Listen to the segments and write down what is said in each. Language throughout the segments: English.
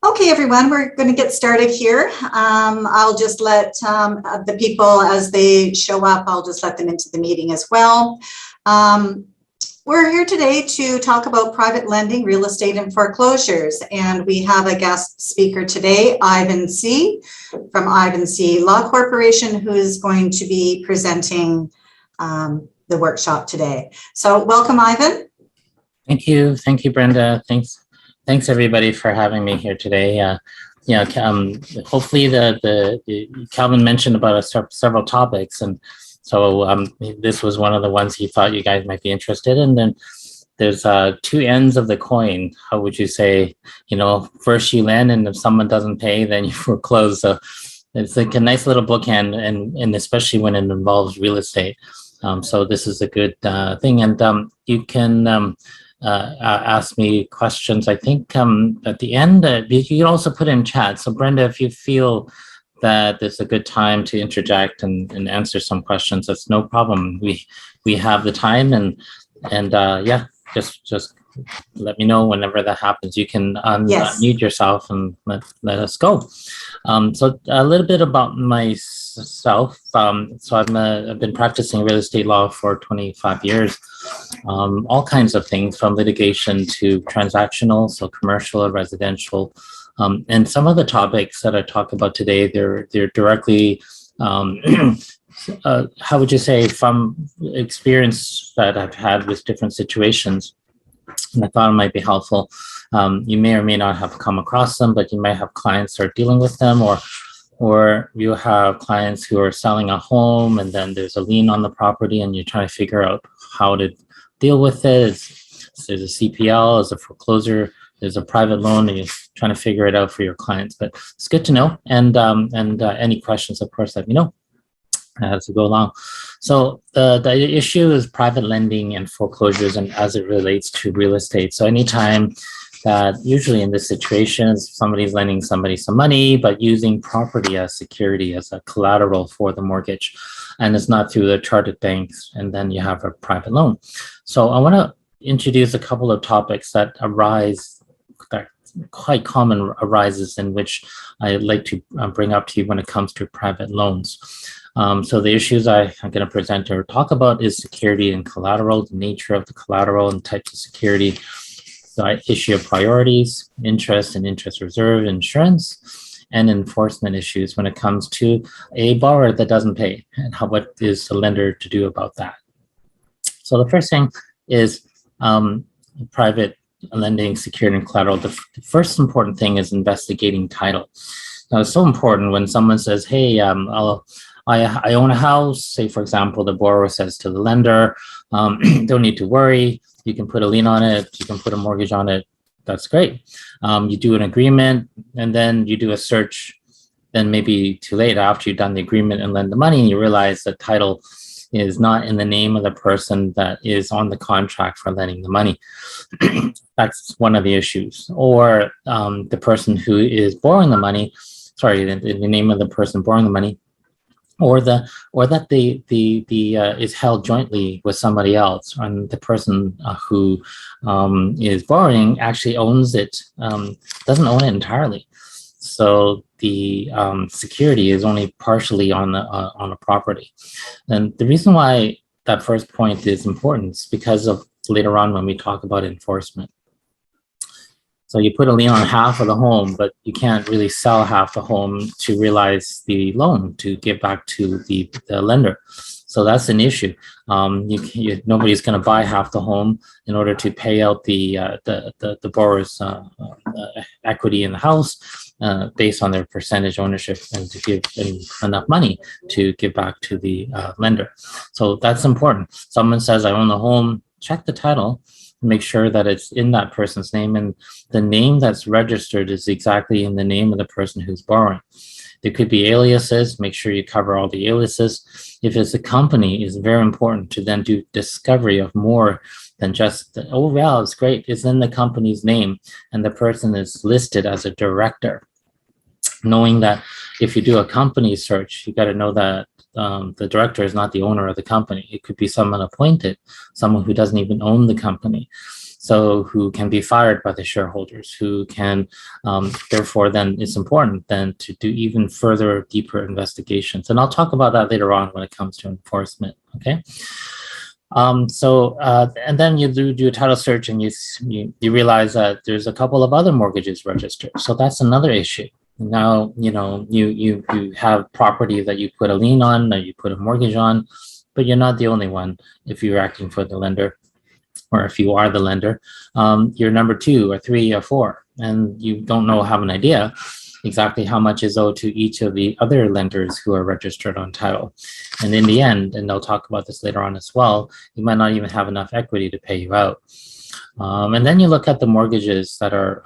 Okay, everyone, we're going to get started here. I'll just let the people, as they show up, I'll just let them into the meeting as well. We're here today to talk about private lending, real estate, and foreclosures. And we have a guest speaker today, Iven C. from Iven C. Law Corporation, who is going to be presenting the workshop today. So welcome, Iven. Thank you, Brenda. Thanks everybody for having me here today. Hopefully the Calvin mentioned about several topics, and so this was one of the ones he thought you guys might be interested in. And there's two ends of the coin. How would you say? First you lend, and if someone doesn't pay, then you foreclose. So it's like a nice little bookend, and especially when it involves real estate. So this is a good thing, and you can. Ask me questions. I think at the end, you can also put in chat. So Brenda, if you feel that it's a good time to interject and answer some questions, that's no problem. We have the time, and yeah, just let me know whenever that happens. You can unmute yourself and let us go. So a little bit about myself. So I've been practicing real estate law for 25 years. All kinds of things, from litigation to transactional, so commercial and residential. And some of the topics that I talk about today, they're directly, how would you say, from experience that I've had with different situations. And I thought it might be helpful. You may or may not have come across them, but you might have clients who are dealing with them, or you have clients who are selling a home and then there's a lien on the property and you're trying to figure out how to deal with it. There's a CPL, there's a foreclosure, there's a private loan, and you're trying to figure it out for your clients. But it's good to know. And any questions, of course, let me know as we go along. So the issue is private lending and foreclosures, and as it relates to real estate. So anytime that, usually in this situation, somebody's lending somebody some money, but using property as security, as a collateral for the mortgage, and it's not through the chartered banks, and then you have a private loan. So I want to introduce a couple of topics that arise, that quite common arises, in which I'd like to bring up to you when it comes to private loans. So the issues I'm going to present or talk about is security and collateral, the nature of the collateral and types of security, the issue of priorities, interest and interest reserve, insurance, and enforcement issues when it comes to a borrower that doesn't pay, and what is the lender to do about that. So the first thing is private lending, security, and collateral. The first important thing is investigating title. Now, it's so important when someone says, hey, I own a house. Say, for example, the borrower says to the lender, don't need to worry. You can put a lien on it. You can put a mortgage on it. That's great. You do an agreement, and then you do a search. Then maybe too late, after you've done the agreement and lend the money, and you realize the title is not in the name of the person that is on the contract for lending the money. That's one of the issues. Or the person who is borrowing the money, in the name of the person borrowing the money, or that is held jointly with somebody else, and the person who is borrowing actually owns it, doesn't own it entirely. So the security is only partially on a property. And the reason why that first point is important is because of later on when we talk about enforcement. So you put a lien on half of the home, but you can't really sell half the home to realize the loan to give back to the lender. So that's an issue. Nobody's going to buy half the home in order to pay out the borrower's equity in the house based on their percentage ownership, and to give enough money to give back to the lender. So that's important. Someone says, I own the home, check the title, make sure that it's in that person's name, and the name that's registered is exactly in the name of the person who's borrowing. There could be aliases. Make sure you cover all the aliases. If it's a company, it's very important to then do discovery of more than just, oh, well, it's great, it's in the company's name and the person is listed as a director. Knowing that if you do a company search, you got to know that the director is not the owner of the company. It could be someone appointed, someone who doesn't even own the company. So who can be fired by the shareholders, who can, therefore then it's important then to do even further deeper investigations. And I'll talk about that later on when it comes to enforcement, okay? And then you do a title search and you realize that there's a couple of other mortgages registered. So that's another issue. Now, you have property that you put a lien on, that you put a mortgage on, but you're not the only one if you're acting for the lender, or if you are the lender. You're number 2 or 3 or 4, and you don't have an idea exactly how much is owed to each of the other lenders who are registered on title. And in the end, and they'll talk about this later on as well, you might not even have enough equity to pay you out. And then you look at the mortgages that are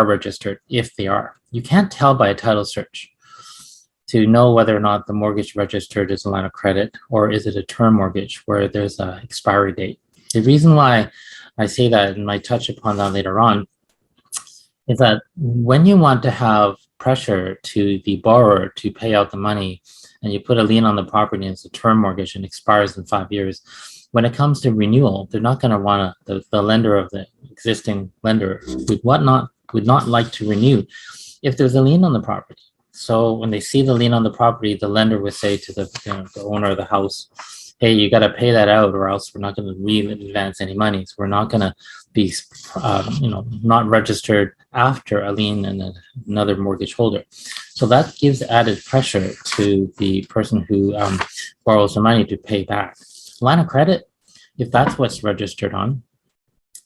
registered, if they are. You can't tell by a title search to know whether or not the mortgage registered is a line of credit, or is it a term mortgage where there's an expiry date. The reason why I say that, and I touch upon that later on, is that when you want to have pressure to the borrower to pay out the money, and you put a lien on the property and it's a term mortgage and expires in 5 years, when it comes to renewal, they're not going to want to, the lender of the existing lender would not like to renew if there's a lien on the property. So when they see the lien on the property, the lender would say to the owner of the house, hey, you got to pay that out, or else we're not going to re-advance any money. So we're not going to be, not registered after a lien and another mortgage holder. So that gives added pressure to the person who borrows the money to pay back. Line of credit, if that's what's registered on,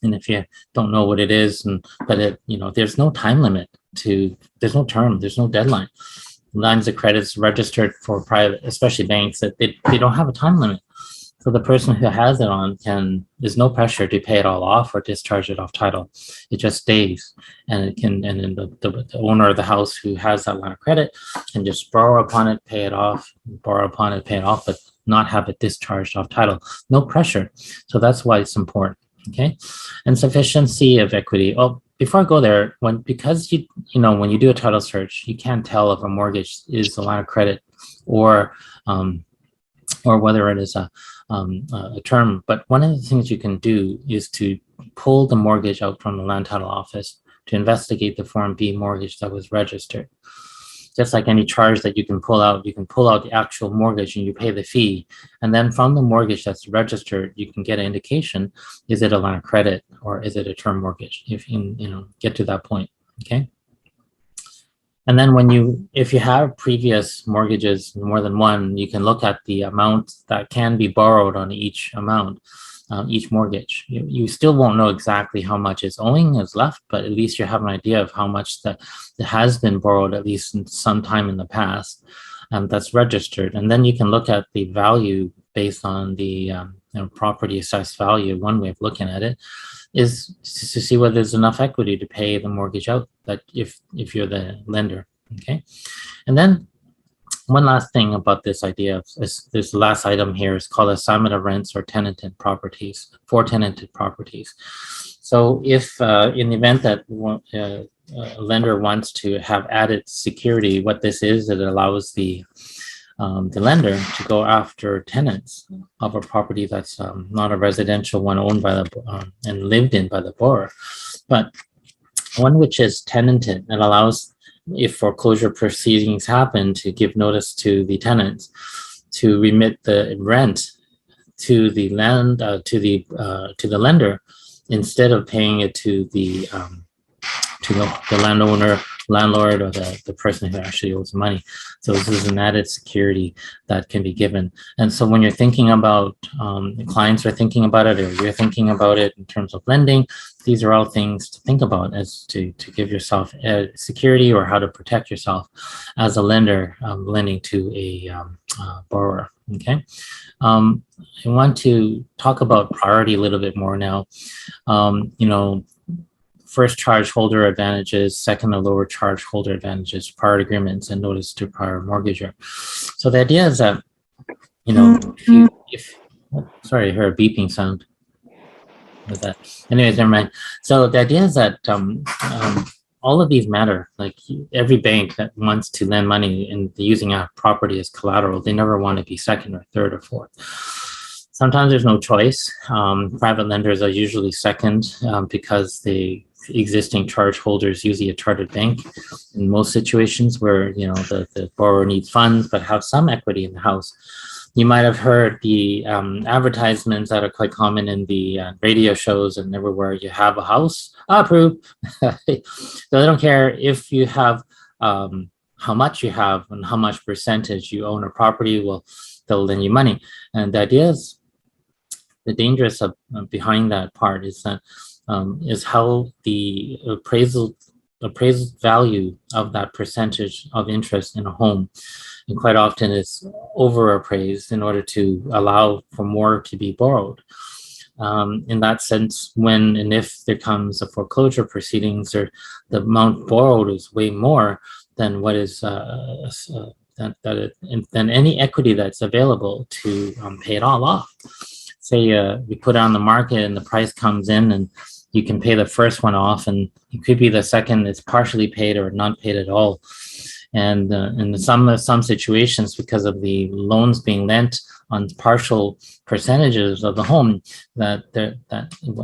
and if you don't know what it is, there's no time limit there's no term, there's no deadline. Lines of credits registered for private, especially banks, that they don't have a time limit. So the person who has it on there's no pressure to pay it all off or discharge it off title. It just stays, and then the owner of the house who has that line of credit can just borrow upon it, pay it off, borrow upon it, pay it off, but not have it discharged off title. No pressure. So that's why it's important. Okay, and sufficiency of equity. Oh, before I go there, because when you do a title search, you can't tell if a mortgage is a line of credit or whether it is a term. But one of the things you can do is to pull the mortgage out from the land title office to investigate the Form B mortgage that was registered. Just like any charge that you can pull out the actual mortgage and you pay the fee. And then from the mortgage that's registered, you can get an indication, is it a line of credit or is it a term mortgage, if you get to that point, okay? And then if you have previous mortgages, more than one, you can look at the amount that can be borrowed on each amount. Each mortgage. You still won't know exactly how much is left, but at least you have an idea of how much that has been borrowed, at least in some time in the past, that's registered. And then you can look at the value based on the property assessed value. One way of looking at it is to see whether there's enough equity to pay the mortgage out, that if you're the lender, okay? And then one last thing about this idea of this last item here is called assignment of rents or tenanted properties, for tenanted properties. So if in the event that a lender wants to have added security, what this is, it allows the lender to go after tenants of a property that's not a residential one owned by the and lived in by the borrower, but one which is tenanted. It allows, if foreclosure proceedings happen, to give notice to the tenants to remit the rent to the lender instead of paying it to the landlord, or the person who actually owes money. So this is an added security that can be given. And so when you're thinking about, clients are thinking about it, or you're thinking about it in terms of lending, these are all things to think about as to give yourself security, or how to protect yourself as a lender lending to a borrower. Okay. I want to talk about priority a little bit more now. First charge holder advantages, second or lower charge holder advantages, prior agreements, and notice to prior mortgager. So the idea is that, sorry, I heard a beeping sound. With that. Anyways, never mind. So the idea is that all of these matter. Like every bank that wants to lend money and using a property as collateral, they never want to be second or third or fourth. Sometimes there's no choice. Private lenders are usually second because the existing charge holder is usually a chartered bank in most situations where, you know, the borrower needs funds but have some equity in the house. You might have heard the advertisements that are quite common in the radio shows and everywhere. You have a house, approved. So they don't care if you have how much you have and how much percentage you own a property. Well, they'll lend you money. And the idea is, the dangerous of behind that part is that is how the appraisal value of that percentage of interest in a home, and quite often is overappraised in order to allow for more to be borrowed. In that sense, when and if there comes a foreclosure proceedings, or the amount borrowed is way more than what is than any equity that's available to pay it all off. Say we put it on the market and the price comes in and you can pay the first one off, and it could be the second is partially paid or not paid at all. And in some situations, because of the loans being lent on partial percentages of the home, that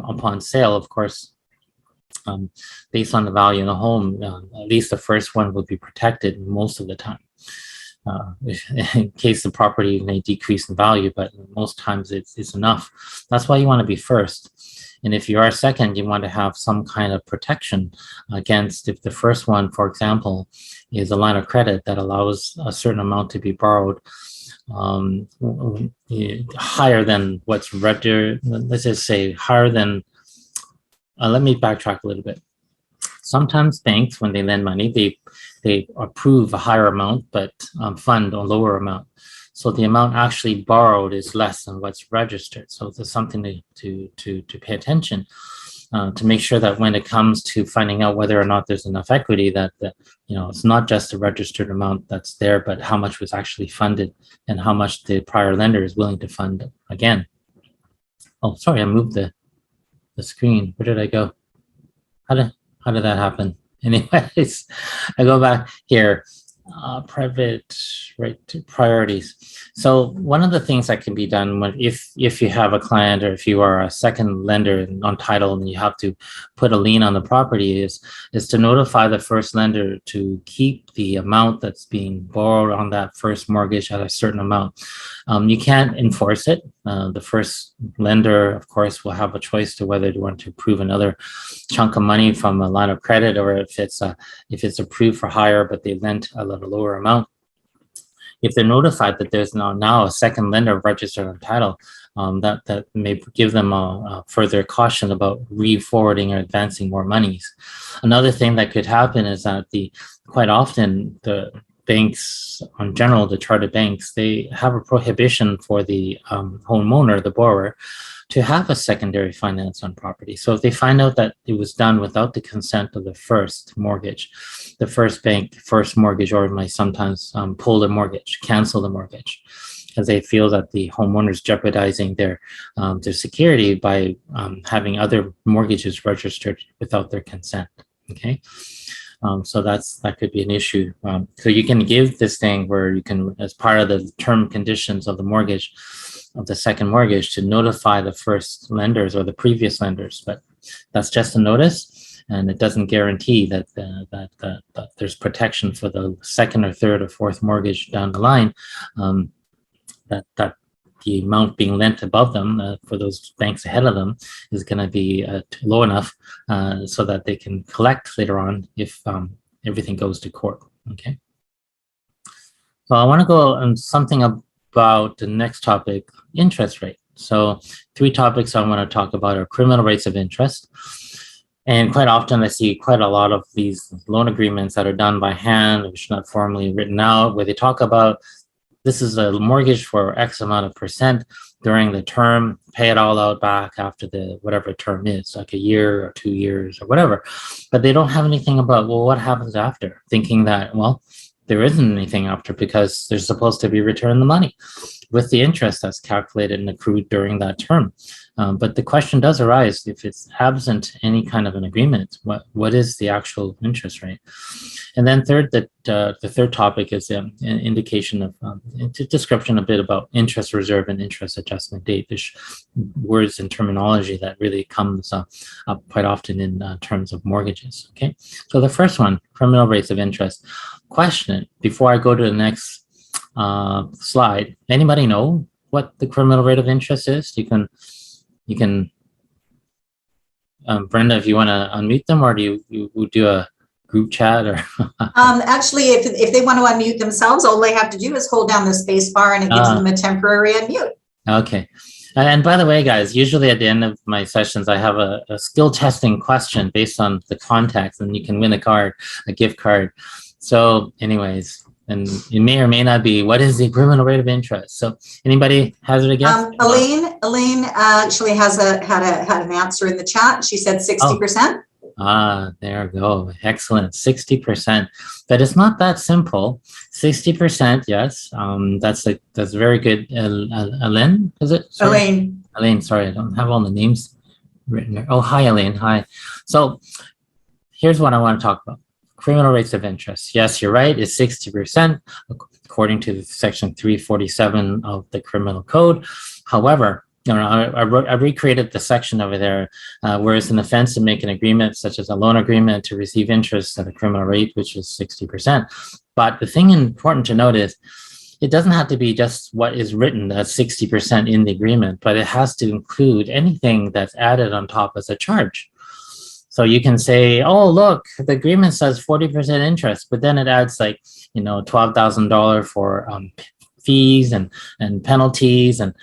upon sale, of course, based on the value of the home, at least the first one will be protected most of the time. In case the property may decrease in value, but most times it's enough. That's why you want to be first. And if you are second, you want to have some kind of protection against, if the first one, for example, is a line of credit that allows a certain amount to be borrowed higher than what's registered. Let's just say higher than, let me backtrack a little bit. Sometimes banks, when they lend money, they approve a higher amount, but fund a lower amount. So the amount actually borrowed is less than what's registered. So there's something to pay attention to make sure that when it comes to finding out whether or not there's enough equity, that you know, it's not just the registered amount that's there, but how much was actually funded and how much the prior lender is willing to fund again. Oh, sorry, I moved the screen. Where did I go? How did that happen? Anyways, I go back here. Private right to priorities. So one of the things that can be done when if you have a client, or if you are a second lender on title and you have to put a lien on the property, is to notify the first lender to keep the amount that's being borrowed on that first mortgage at a certain amount. You can't enforce it. The first lender, of course, will have a choice to whether they want to approve another chunk of money from a line of credit, or if it's approved for higher but they lent a little lower amount. If they're notified that there's now a second lender registered on title, that may give them a further caution about re-forwarding or advancing more monies. Another thing that could happen is that quite often the banks, in general, the chartered banks, they have a prohibition for the homeowner, the borrower, to have a secondary finance on property. So if they find out that it was done without the consent of the first mortgage, the first mortgagor might sometimes pull the mortgage, cancel the mortgage, because they feel that the homeowner is jeopardizing their security by having other mortgages registered without their consent. Okay. So that could be an issue. So you can give this thing where you can, as part of the term conditions of the mortgage, of the second mortgage, to notify the first lenders or the previous lenders, but that's just a notice, and it doesn't guarantee that that there's protection for the second or third or fourth mortgage down the line. That the amount being lent above them for those banks ahead of them is going to be low enough so that they can collect later on if everything goes to court. Okay. So I want to go on something about the next topic, interest rate. So 3 topics I want to talk about are criminal rates of interest. And quite often I see quite a lot of these loan agreements that are done by hand, which are not formally written out, where they talk about this is a mortgage for X amount of percent during the term, pay it all out back after the whatever term is, like a year or 2 years or whatever. But they don't have anything about, well, what happens after? Thinking that, well, there isn't anything after because they're supposed to be returning the money. with the interest that's calculated and accrued during that term. But the question does arise, if it's absent any kind of an agreement, what is the actual interest rate? And then third, the third topic is an indication of description a bit about interest reserve and interest adjustment date. There's words and terminology that really comes up quite often in terms of mortgages. Okay, so the first one, criminal rates of interest. Question, before I go to the next slide, anybody know what the criminal rate of interest is? You can, Brenda, if you want to unmute them, or do you do a group chat, or? Actually, if they want to unmute themselves, all they have to do is hold down the space bar and it gives them a temporary unmute. Okay. And by the way, guys, usually at the end of my sessions, I have a skill testing question based on the context, and you can win a gift card. So anyways, and it may or may not be, what is the criminal rate of interest? So anybody has it again? Elaine actually had an answer in the chat. She said 60%. There we go. Excellent. 60%. But it's not that simple. 60%, yes. That's very good. Elaine, is it? Sorry. Elaine, sorry, I don't have all the names written there. Oh, hi, Elaine. Hi. So here's what I want to talk about. Criminal rates of interest. Yes, you're right. It's 60% according to section 347 of the criminal code. However, I recreated the section over there where it's an offense to make an agreement, such as a loan agreement, to receive interest at a criminal rate, which is 60%. But the thing important to note is it doesn't have to be just what is written as 60% in the agreement, but it has to include anything that's added on top as a charge. So you can say, oh, look, the agreement says 40% interest, but then it adds like, $12,000 for fees and penalties and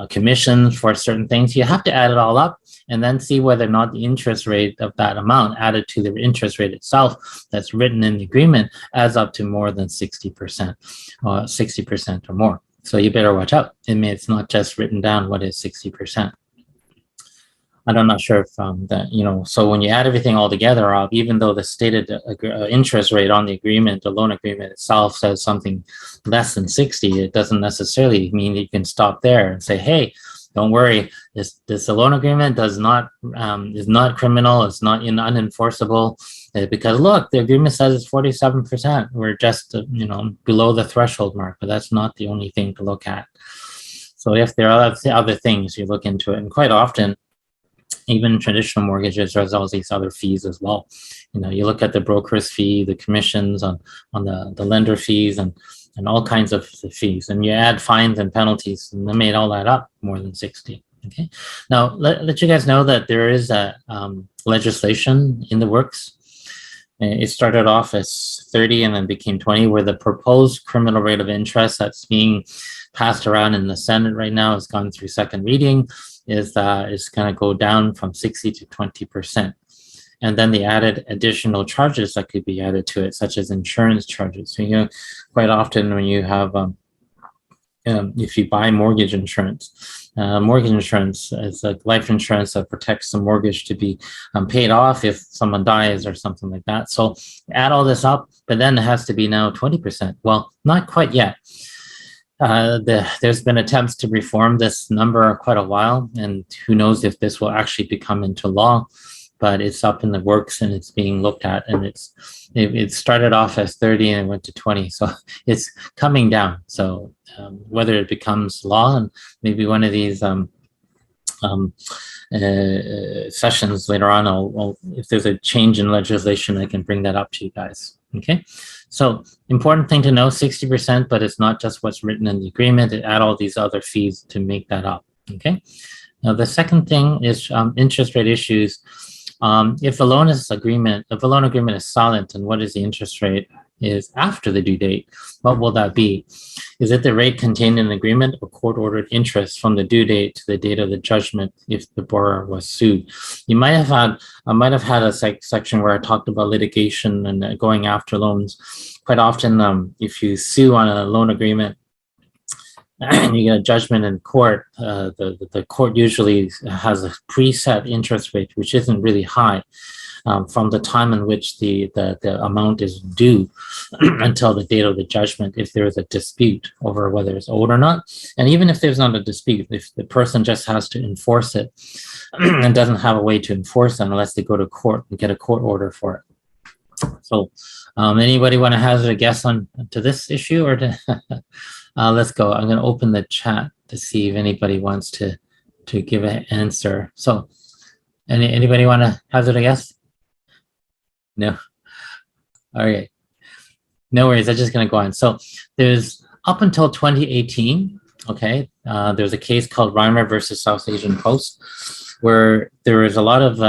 commissions for certain things. You have to add it all up and then see whether or not the interest rate of that amount added to the interest rate itself that's written in the agreement adds up to more than 60%, 60% or more. So you better watch out. It's not just written down what is 60%. I'm not sure if so when you add everything all together, even though the stated interest rate on the agreement, the loan agreement itself says something less than 60, it doesn't necessarily mean that you can stop there and say, hey, don't worry, this loan agreement is not criminal, it's not unenforceable, because look, the agreement says it's 47%. We're just below the threshold mark, but that's not the only thing to look at. So if there are other things, you look into it, and quite often, even traditional mortgages, there's all these other fees as well. You look at the broker's fee, the commissions on the lender fees, and all kinds of fees, and you add fines and penalties, and they made all that up more than 60. Okay. Now let you guys know that there is a legislation in the works. It started off as 30 and then became 20, where the proposed criminal rate of interest that's being passed around in the Senate right now has gone through second reading. Is going to go down from 60 to 20%. And then they added additional charges that could be added to it, such as insurance charges. So, quite often when you have, if you buy mortgage insurance is like life insurance that protects the mortgage to be paid off if someone dies or something like that. So add all this up, but then it has to be now 20%. Well, not quite yet. There's been attempts to reform this number quite a while, and who knows if this will actually become into law, but it's up in the works and it's being looked at, and it started off as 30 and it went to 20, so it's coming down. So whether it becomes law, and maybe one of these sessions later on, I'll if there's a change in legislation, I can bring that up to you guys. Okay, so important thing to know, 60%, but it's not just what's written in the agreement. It add all these other fees to make that up. Okay, now the second thing is interest rate issues. If a loan agreement is silent, and what is the interest rate is after the due date, what will that be? Is it the rate contained in the agreement or court-ordered interest from the due date to the date of the judgment if the borrower was sued? I might have had a section where I talked about litigation and going after loans. Quite often, if you sue on a loan agreement, and you get a judgment in court, the court usually has a preset interest rate, which isn't really high, from the time in which the amount is due until the date of the judgment, if there is a dispute over whether it's owed or not. And even if there's not a dispute, if the person just has to enforce it and doesn't have a way to enforce it unless they go to court and get a court order for it. So anybody want to hazard a guess on to this issue, or to let's go. I'm going to open the chat to see if anybody wants to give an answer. So anybody want to hazard a guess? No. All right. No worries. I'm just going to go on. So there's up until 2018, okay, there's a case called Reimer versus South Asian Post, where there is a lot of,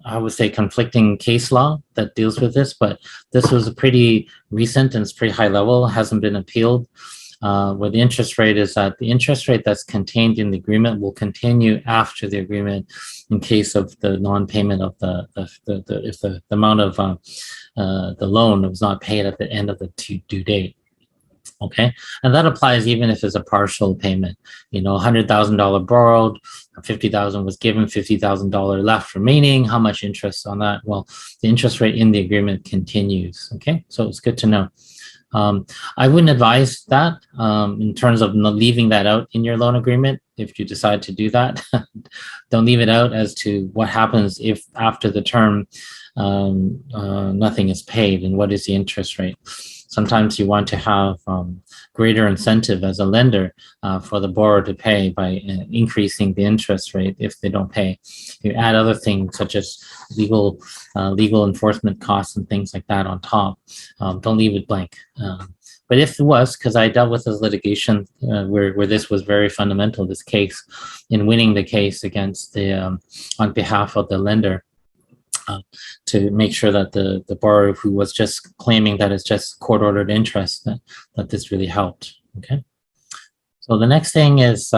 I would say, conflicting case law that deals with this, but this was a pretty recent and it's pretty high level, hasn't been appealed. Where the interest rate is that the interest rate that's contained in the agreement will continue after the agreement in case of the non-payment of if the amount of the loan was not paid at the end of the due date. Okay, and that applies even if it's a partial payment. You know, $100,000 borrowed, $50,000 was given, $50,000 left remaining. How much interest on that? Well, the interest rate in the agreement continues. Okay, so it's good to know. I wouldn't advise that in terms of not leaving that out in your loan agreement. If you decide to do that, don't leave it out as to what happens if after the term nothing is paid and what is the interest rate. Sometimes you want to have greater incentive as a lender for the borrower to pay by increasing the interest rate if they don't pay. You add other things such as legal enforcement costs and things like that on top. Don't leave it blank. But if it was, because I dealt with this litigation where this was very fundamental, this case, in winning the case against the on behalf of the lender, to make sure that the borrower who was just claiming that it's just court-ordered interest, that this really helped. Okay. So the next thing is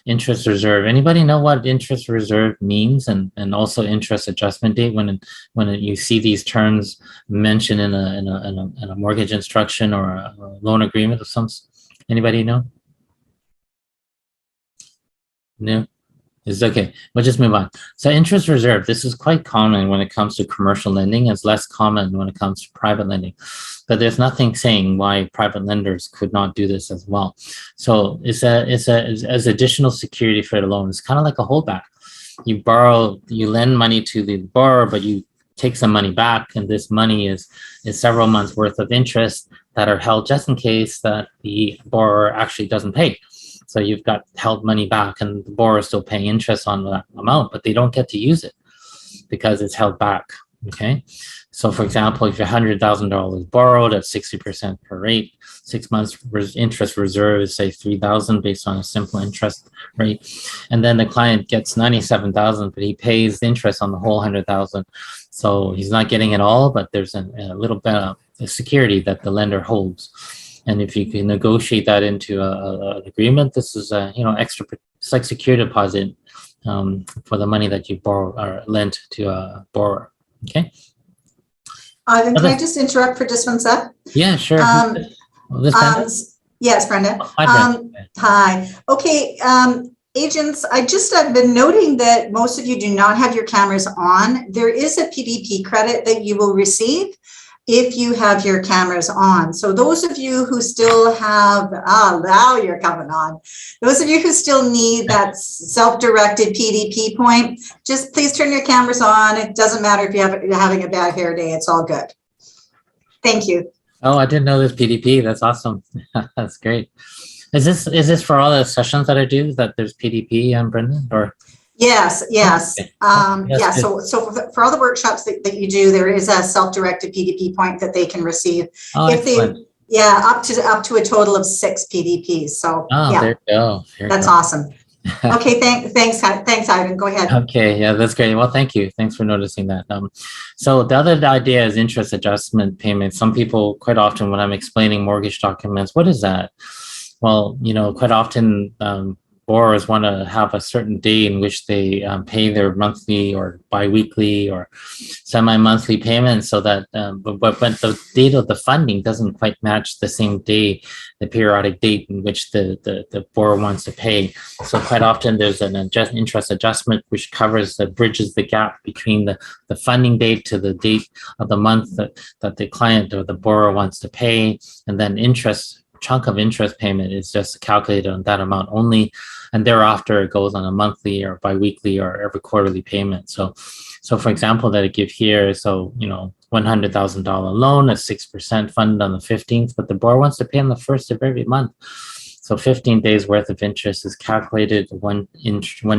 interest reserve. Anybody know what interest reserve means, and also interest adjustment date when you see these terms mentioned in a mortgage instruction or a loan agreement of some? Anybody know? No. It's okay. We'll just move on. So interest reserve, this is quite common when it comes to commercial lending. It's less common when it comes to private lending. But there's nothing saying why private lenders could not do this as well. So it's as additional security for the loan. It's kind of like a holdback. You lend money to the borrower, but you take some money back, and this money is several months worth of interest that are held just in case that the borrower actually doesn't pay. So you've got held money back, and the borrower is still paying interest on that amount, but they don't get to use it because it's held back. Okay. So for example, if you're $100,000 borrowed at 60% per rate, 6 months interest reserve is say $3,000 based on a simple interest rate. And then the client gets $97,000, but he pays interest on the whole $100,000. So he's not getting it all, but there's a little bit of security that the lender holds. And if you can negotiate that into an agreement, this is extra. It's like security deposit for the money that you borrow or lent to a borrower. Okay. Ivan, can I just interrupt for just 1 sec? Yeah, sure. Yes, Brenda. Oh, hi, Brenda. Hi. Okay. Agents, I've been noting that most of you do not have your cameras on. There is a PDP credit that you will receive if you have your cameras on. So those of you who still have, now you're coming on. Those of you who still need that self-directed PDP point, just please turn your cameras on. It doesn't matter if you're having a bad hair day, it's all good. Thank you. Oh, I didn't know this PDP. That's awesome. That's great. Is this for all the sessions that I do that there's PDP, Brendan, or? Yes. Okay. Yeah. So for all the workshops that you do, there is a self-directed PDP point that they can receive. Oh, if excellent. up to a total of 6 PDPs. So yeah, there you go. That's awesome. Okay. Thanks, Ivan. Go ahead. Okay. Yeah, that's great. Well, thank you. Thanks for noticing that. So the other idea is interest adjustment payment. Some people quite often when I'm explaining mortgage documents, what is that? Well, quite often borrowers want to have a certain day in which they pay their monthly or biweekly or semi-monthly payments, so that but the date of the funding doesn't quite match the same day, the periodic date in which the borrower wants to pay. So quite often there's an interest adjustment which bridges the gap between the funding date to the date of the month that the client or the borrower wants to pay, and then chunk of interest payment is just calculated on that amount only, and thereafter it goes on a monthly or biweekly or every quarterly payment. So for example, that I give here, so $100,000 loan at 6% funded on the 15th, but the borrower wants to pay on the 1st of every month. So 15 days worth of interest is calculated, one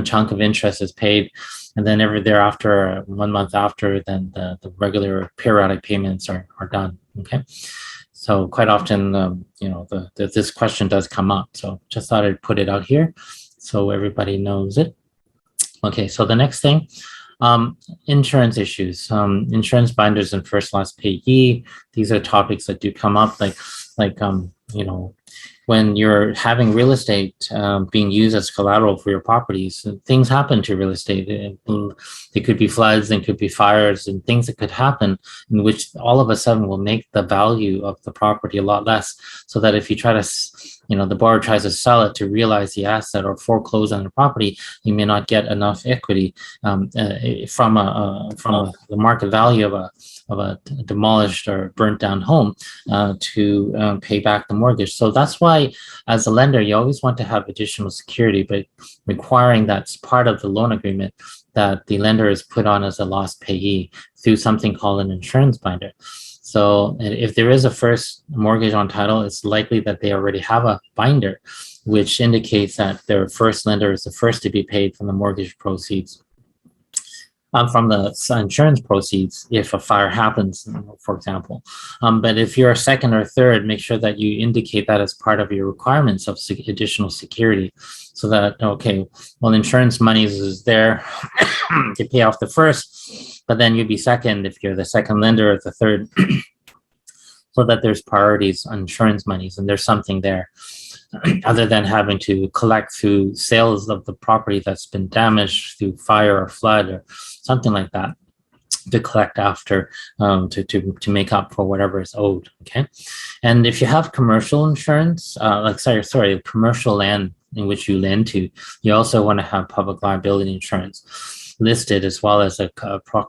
chunk of interest is paid, and then every thereafter, 1 month after, then the regular periodic payments are done. Okay. So quite often, this question does come up. So just thought I'd put it out here so everybody knows it. Okay, so the next thing, insurance issues, insurance binders and first loss payee. These are topics that do come up, like when you're having real estate being used as collateral for your properties, things happen to real estate. There could be floods, and could be fires, and things that could happen in which all of a sudden will make the value of the property a lot less. So that if you try to, the borrower tries to sell it to realize the asset or foreclose on the property, you may not get enough equity from the market value of a demolished or burnt down home to pay back the mortgage. So that's why, as a lender, you always want to have additional security, but requiring that's part of the loan agreement that the lender is put on as a loss payee through something called an insurance binder. So if there is a first mortgage on title, it's likely that they already have a binder, which indicates that their first lender is the first to be paid from the mortgage proceeds. From the insurance proceeds if a fire happens, for example. But if you're a second or third, make sure that you indicate that as part of your requirements of additional security, so that, okay, well, insurance monies is there to pay off the first, but then you'd be second if you're the second lender or the third, so that there's priorities on insurance monies and there's something there. Other than having to collect through sales of the property that's been damaged through fire or flood or something like that, to collect after to make up for whatever is owed. Okay, and if you have commercial insurance, commercial land in which you lend to, you also want to have public liability insurance listed, as well as a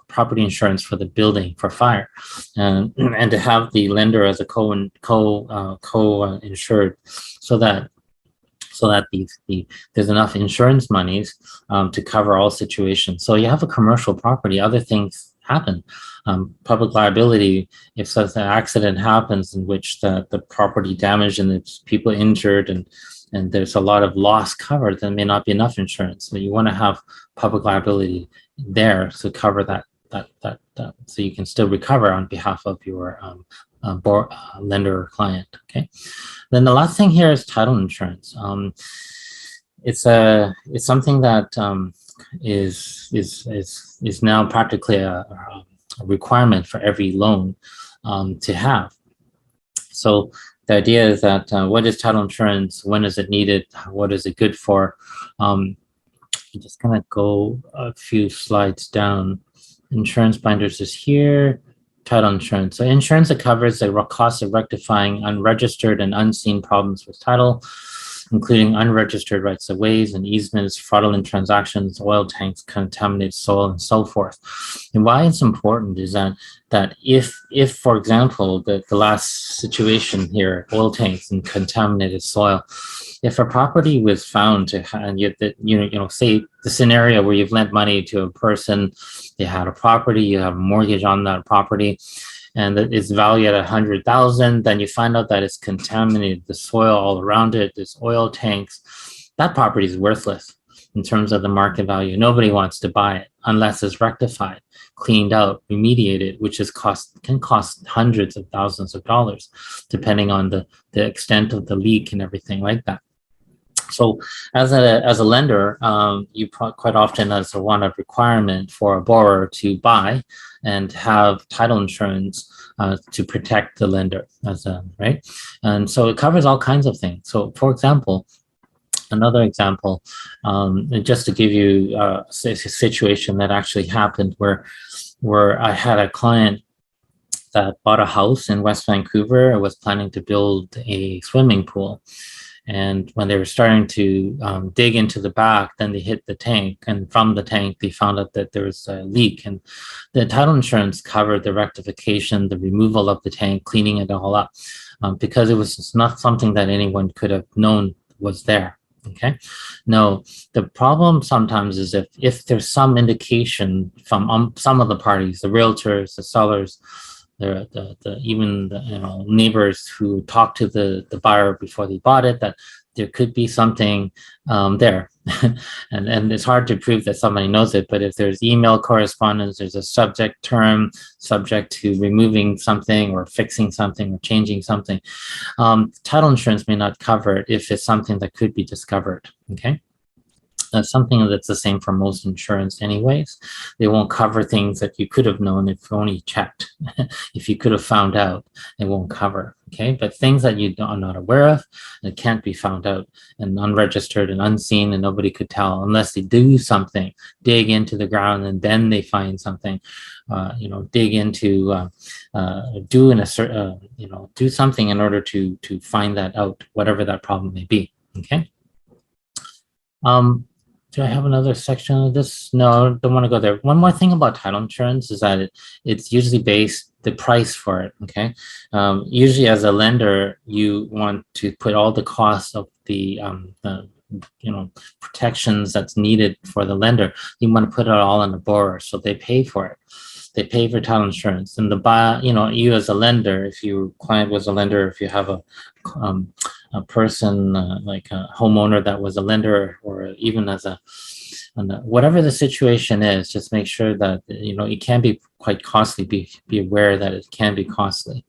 property insurance for the building for fire, and to have the lender as a co-insured, so that there's enough insurance monies to cover all situations. So you have a commercial property, other things happen. Public liability, if such an accident happens in which the property damaged and it's people injured and there's a lot of loss covered, then may not be enough insurance. So you want to have public liability there to cover that so you can still recover on behalf of your lender or client. Okay. Then the last thing here is title insurance. It's something that is now practically a requirement for every loan to have. So the idea is that what is title insurance? When is it needed? What is it good for? I'm just gonna go a few slides down. Insurance binders is here. Title insurance. So insurance that covers the cost of rectifying unregistered and unseen problems with title, including unregistered rights of ways and easements, fraudulent transactions, oil tanks, contaminated soil, and so forth. And why it's important is that if for example, the last situation here, oil tanks and contaminated soil, if a property was found to have, say the scenario where you've lent money to a person, they had a property, you have a mortgage on that property, and it's valued at 100,000, then you find out that it's contaminated, the soil all around it, there's oil tanks, that property is worthless in terms of the market value. Nobody wants to buy it unless it's rectified, cleaned out, remediated, which can cost hundreds of thousands of dollars, depending on the extent of the leak and everything like that. So as a lender, you quite often as a requirement for a borrower to buy and have title insurance to protect the lender, right? And so it covers all kinds of things. So for example, Another example, just to give you a situation that actually happened where I had a client that bought a house in West Vancouver and was planning to build a swimming pool. And when they were starting to dig into the back, then they hit the tank. And from the tank, they found out that there was a leak. And the title insurance covered the rectification, the removal of the tank, cleaning it all up, because it was just not something that anyone could have known was there. Okay. Now, the problem sometimes is if there's some indication from some of the parties, the realtors, the sellers, even the neighbors who talked to the buyer before they bought it, that there could be something there. and it's hard to prove that somebody knows it, but if there's email correspondence, there's a subject term subject to removing something or fixing something or changing something, title insurance may not cover it if it's something that could be discovered. Okay. Something that's the same for most insurance anyways. They won't cover things that you could have known if you only checked. If you could have found out, it won't cover. Okay, but things that you are not aware of, it can't be found out and unregistered and unseen, and nobody could tell unless they do something, dig into the ground, and then they find something. Dig into do something in order to find that out, whatever that problem may be. Okay. Do I have another section of this? No, don't want to go there. One more thing about title insurance is that it's usually based the price for it. Okay. Usually as a lender, you want to put all the costs of the protections that's needed for the lender. You want to put it all on the borrower, so they pay for it. They pay for title insurance, and the buyer, you as a lender, if your client was a lender, if you have a person like a homeowner that was a lender, or even as whatever the situation is, just make sure that it can be quite costly. Be aware that it can be costly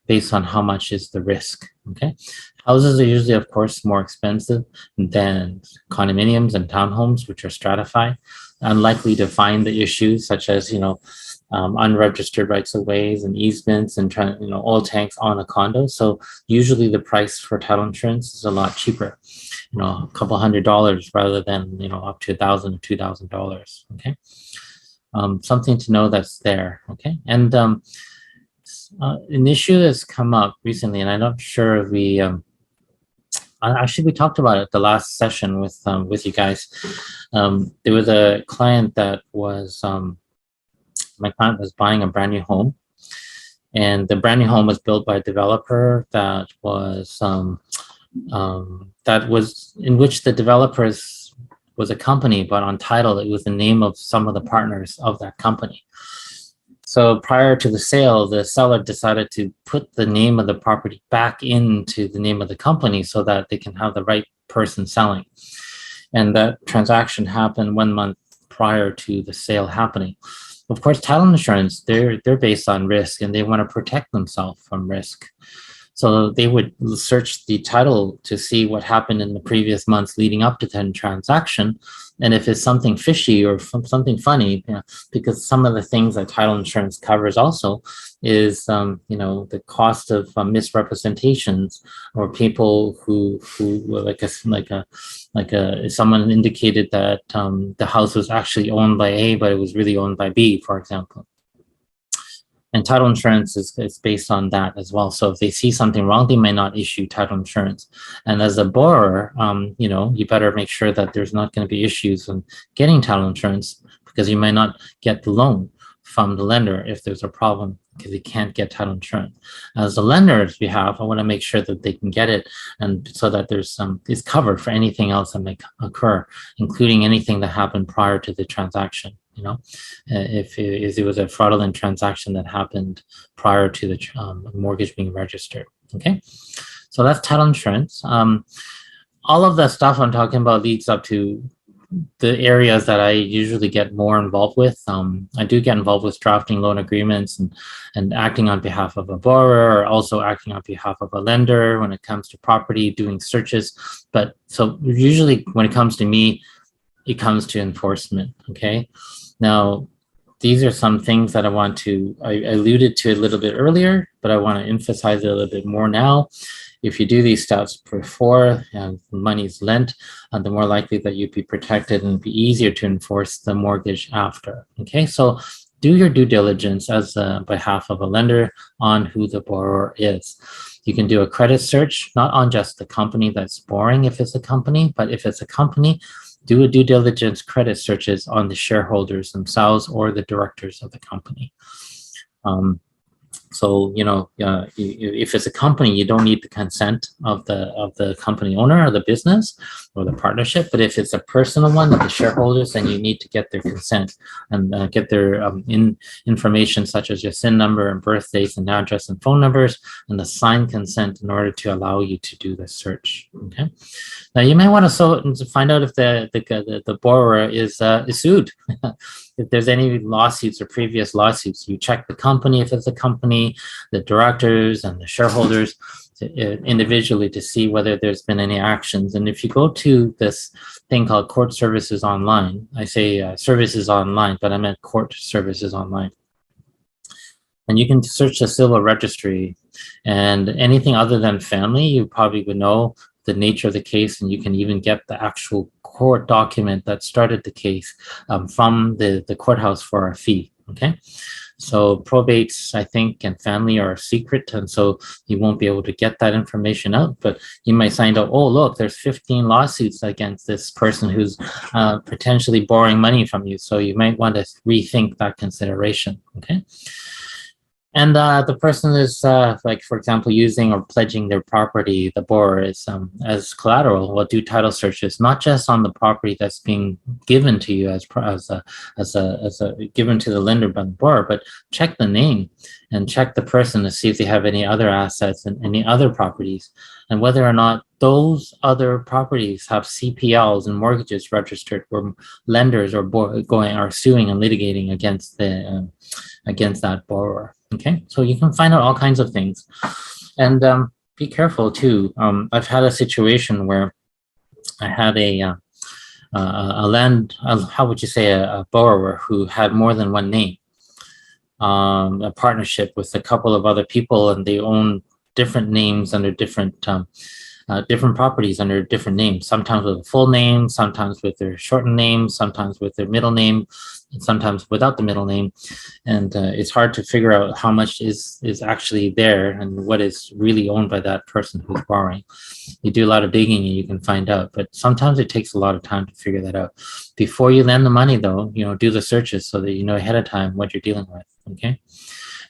based on how much is the risk. Okay. Houses are usually, of course, more expensive than condominiums and townhomes, which are stratified. Unlikely to find the issues such as unregistered rights of ways and easements and oil tanks on a condo. So usually the price for title insurance is a lot cheaper, a couple $100 rather than up to $1,000 or $2,000. Okay, something to know that's there. Okay, and an issue that's come up recently, and I'm not sure if we actually we talked about it the last session with you guys. There was a client that was my client was buying a brand new home, and the brand new home was built by a developer that was in which the developers was a company, but on title it was the name of some of the partners of that company. So prior to the sale, the seller decided to put the name of the property back into the name of the company so that they can have the right person selling. And that transaction happened 1 month prior to the sale happening. Of course, title insurance, they're based on risk, and they want to protect themselves from risk. So they would search the title to see what happened in the previous months leading up to the transaction. And if it's something fishy or something funny, because some of the things that title insurance covers also is, the cost of misrepresentations, or people who someone indicated that the house was actually owned by A, but it was really owned by B, for example. And title insurance is based on that as well. So if they see something wrong, they may not issue title insurance. And as a borrower, you better make sure that there's not going to be issues in getting title insurance, because you might not get the loan from the lender if there's a problem, because they can't get title insurance. As a lender's behalf, I want to make sure that they can get it, and so that there's it's covered for anything else that may occur, including anything that happened prior to the transaction. If it was a fraudulent transaction that happened prior to the mortgage being registered. Okay, so that's title insurance. All of the stuff I'm talking about leads up to the areas that I usually get more involved with. I do get involved with drafting loan agreements and acting on behalf of a borrower, or also acting on behalf of a lender when it comes to property, doing searches. But so usually when it comes to me, it comes to enforcement. Okay. Now, these are some things that I alluded to a little bit earlier, but I want to emphasize it a little bit more now. If you do these steps before money's lent, the more likely that you'd be protected and be easier to enforce the mortgage after. Okay, so do your due diligence as behalf of a lender on who the borrower is. You can do a credit search, not on just the company that's borrowing if it's a company, but if it's a company, do a due diligence credit searches on the shareholders themselves or the directors of the company. So, if it's a company, you don't need the consent of the company owner or the business or the partnership. But if it's a personal one, the shareholders, then you need to get their consent and get their information such as your SIN number and birth dates and address and phone numbers and the signed consent in order to allow you to do the search. Okay. Now you may want to find out if the borrower is sued. If there's any lawsuits or previous lawsuits, you check the company if it's a company, the directors and the shareholders individually to see whether there's been any actions. And if you go to this thing called Court Services Online, I say services online, but I meant Court Services Online. And you can search the civil registry, and anything other than family, you probably would know the nature of the case, and you can even get the actual court document that started the case from the courthouse for a fee. Okay, so probates, I think, and family are secret, and so you won't be able to get that information out. But you might find out, oh, look, there's 15 lawsuits against this person who's potentially borrowing money from you. So you might want to rethink that consideration. Okay. And the person is, like, for example, using or pledging their property, the borrower is as collateral. We'll do title searches, not just on the property that's being given to you as given to the lender by the borrower, but check the name and check the person to see if they have any other assets and any other properties, and whether or not those other properties have CPLs and mortgages registered where lenders are suing and litigating against that borrower. Okay, so you can find out all kinds of things, and be careful too. I've had a situation where I had a borrower who had more than one name, a partnership with a couple of other people, and they own different names under different properties under different names, sometimes with a full name, sometimes with their shortened name, sometimes with their middle name, and sometimes without the middle name. And it's hard to figure out how much is actually there and what is really owned by that person who's borrowing. You do a lot of digging and you can find out, but sometimes it takes a lot of time to figure that out. Before you lend the money though, do the searches so that you know ahead of time what you're dealing with, okay?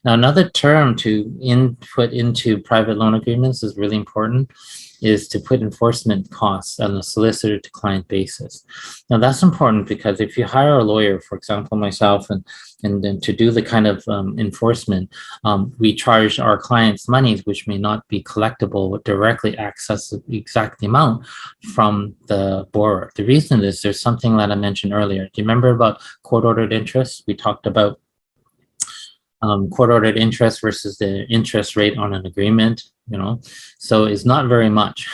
Now, another term to input into private loan agreements is really important, is to put enforcement costs on a solicitor to client basis. Now, that's important because if you hire a lawyer, for example, myself, and then to do the kind of enforcement, we charge our clients monies which may not be collectible directly access the exact amount from the borrower. The reason is there's something that I mentioned earlier. Do you remember about court-ordered interest? We talked about court-ordered interest versus the interest rate on an agreement, so it's not very much.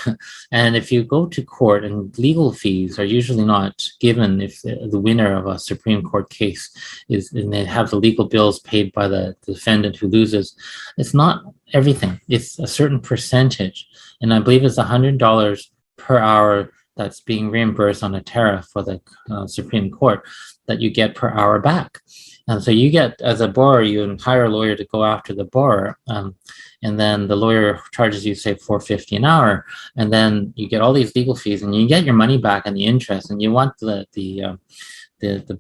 And if you go to court, and legal fees are usually not given if the winner of a Supreme Court case is, and they have the legal bills paid by the defendant who loses, it's not everything. It's a certain percentage, and I believe it's $100 per hour that's being reimbursed on a tariff for the Supreme Court that you get per hour back. And so you get, as a borrower, you hire a lawyer to go after the borrower, and then the lawyer charges you, say, $4.50 an hour, and then you get all these legal fees, and you get your money back and the interest, and you want the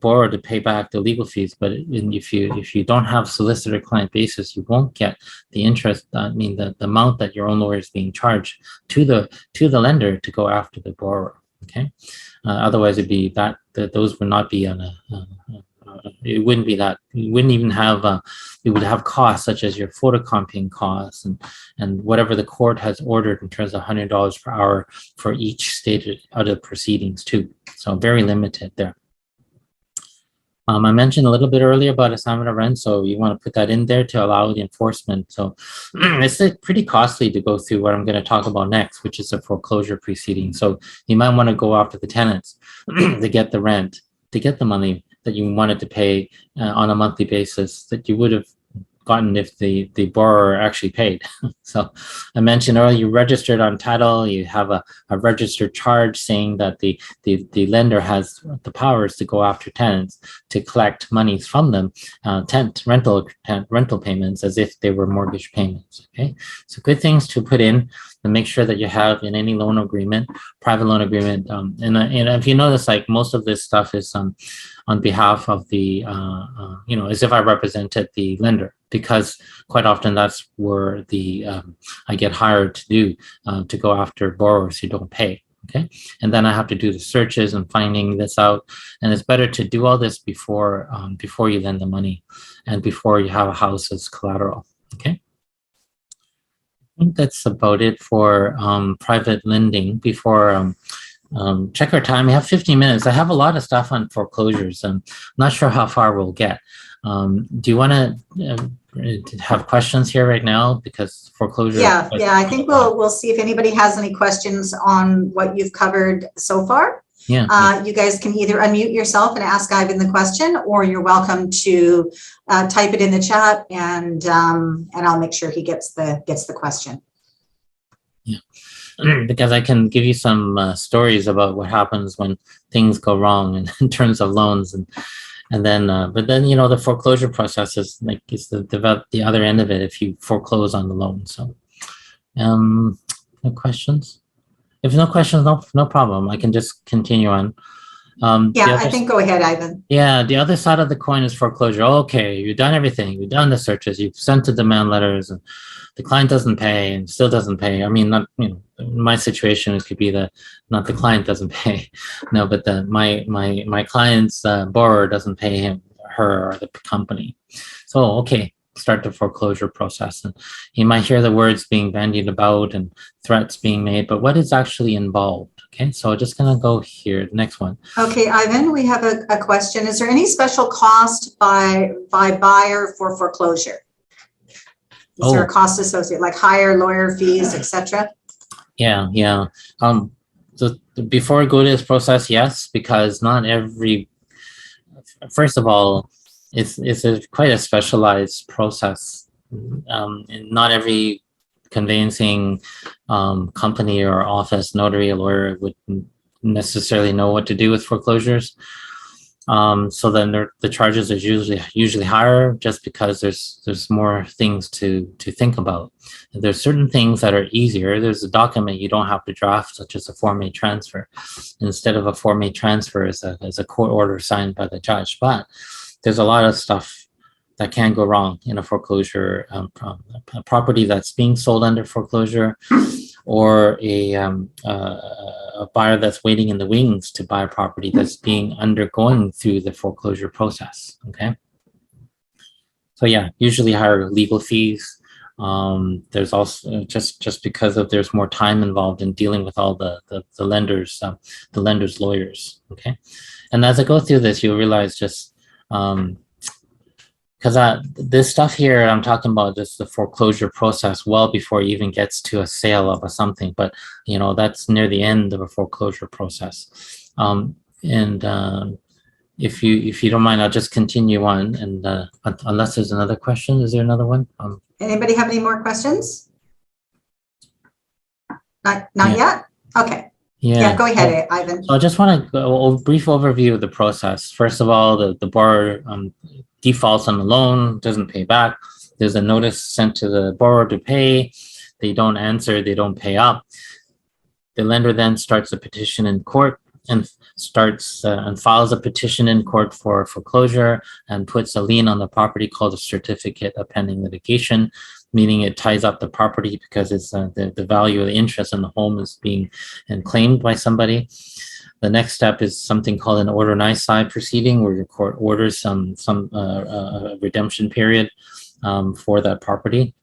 borrower to pay back the legal fees. But if you don't have solicitor client basis, you won't get the interest. The amount that your own lawyer is being charged to the lender to go after the borrower. Okay, otherwise it'd be that those would not be on a. It wouldn't be that. You wouldn't even have. You would have costs such as your photocopying costs and whatever the court has ordered in terms of $100 per hour for each stated other proceedings too. So very limited there. I mentioned a little bit earlier about assignment of rent, so you want to put that in there to allow the enforcement. So it's pretty costly to go through what I'm going to talk about next, which is a foreclosure proceeding. So you might want to go after the tenants to get the rent, to get the money that you wanted to pay on a monthly basis that you would have gotten if the borrower actually paid. So I mentioned earlier, you registered on title, you have a registered charge saying that the lender has the powers to go after tenants to collect monies from them, rental payments as if they were mortgage payments. Okay, so good things to put in and make sure that you have in any loan agreement, private loan agreement. And if you notice, like most of this stuff is on behalf of the, as if I represented the lender, because quite often that's where I get hired to do, to go after borrowers who don't pay. Okay. And then I have to do the searches and finding this out. And it's better to do all this before you lend the money and before you have a house as collateral. Okay. I think that's about it for private lending. Before check our time, we have 15 minutes. I have a lot of stuff on foreclosures. I'm not sure how far we'll get. Do you want to have questions here right now? Because foreclosure. Yeah. I think we'll see if anybody has any questions on what you've covered so far. Yeah. You guys can either unmute yourself and ask Ivan the question, or you're welcome to type it in the chat, and I'll make sure he gets the question. Yeah. Because I can give you some stories about what happens when things go wrong in terms of loans, and then but then the foreclosure process is the other end of it if you foreclose on the loan. So no questions? If no questions, no problem. I can just continue on. I think go ahead, Ivan. Yeah, the other side of the coin is foreclosure. Okay, you've done everything. You've done the searches. You've sent the demand letters, and the client doesn't pay and still doesn't pay. I mean, not in my situation, it could be not the client doesn't pay, no, but my client's borrower doesn't pay him, her, or the company. So okay, start the foreclosure process, and you might hear the words being bandied about and threats being made, but what is actually involved? Okay, so just gonna go here, the next one. Okay, Ivan, we have a question. Is there any special cost by buyer for foreclosure? Is there a cost associated, like higher lawyer fees, etc.? Yeah. So before I go to this process, yes, because not every. First of all, it's quite a specialized process. Not every conveyancing company or office, notary, or lawyer would necessarily know what to do with foreclosures. So then the charges are usually higher just because there's more things to think about. There's certain things that are easier. There's a document you don't have to draft, such as a Form A transfer. Instead of a Form A transfer as a court order signed by the judge. But there's a lot of stuff that can go wrong in a foreclosure, a property that's being sold under foreclosure, or a buyer that's waiting in the wings to buy a property that's undergoing through the foreclosure process. Okay. So yeah, usually higher legal fees. There's also just because there's more time involved in dealing with all the lenders, the lender's lawyers. Okay. And as I go through this, you'll realize just, because this stuff here, I'm talking about just the foreclosure process well before it even gets to a sale of something, but that's near the end of a foreclosure process. If you don't mind, I'll just continue on, and unless there's another question. Is there another one? Anybody have any more questions? Not yet? Okay. Yeah, go ahead, Ivan. So I just want to go a brief overview of the process. First of all, the borrower defaults on the loan, doesn't pay back. There's a notice sent to the borrower to pay. They don't answer, they don't pay up. The lender then starts a petition in court and files a petition in court for foreclosure and puts a lien on the property called a certificate of pending litigation, meaning it ties up the property because it's the value of the interest in the home is being claimed by somebody. The next step is something called an order nisi proceeding, where your court orders some redemption period for that property.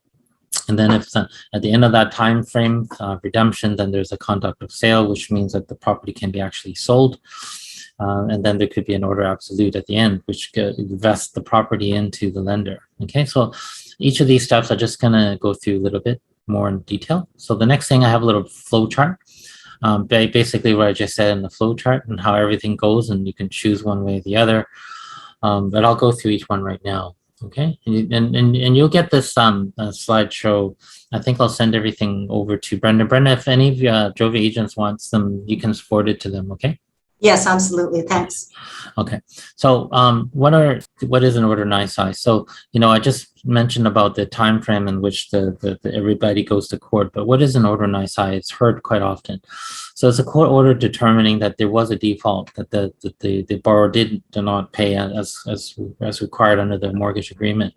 And then if at the end of that time frame redemption, then there's a conduct of sale, which means that the property can be actually sold. And then there could be an order absolute at the end, which vests the property into the lender. Okay, so each of these steps I'm just gonna go through a little bit more in detail. So the next thing, I have a little flow chart. Basically what I just said in the flow chart and how everything goes, and you can choose one way or the other. But I'll go through each one right now. Okay, and you'll get this slideshow. I think I'll send everything over to Brenda. Brenda, if any of your Jovi agents wants them, you can forward it to them. Okay. Yes, absolutely. Thanks. Okay, so what is an order nisi? So I just mentioned about the time frame in which the everybody goes to court, but what is an order nisi? It's heard quite often. So it's a court order determining that there was a default, that the borrower did not pay as required under the mortgage agreement.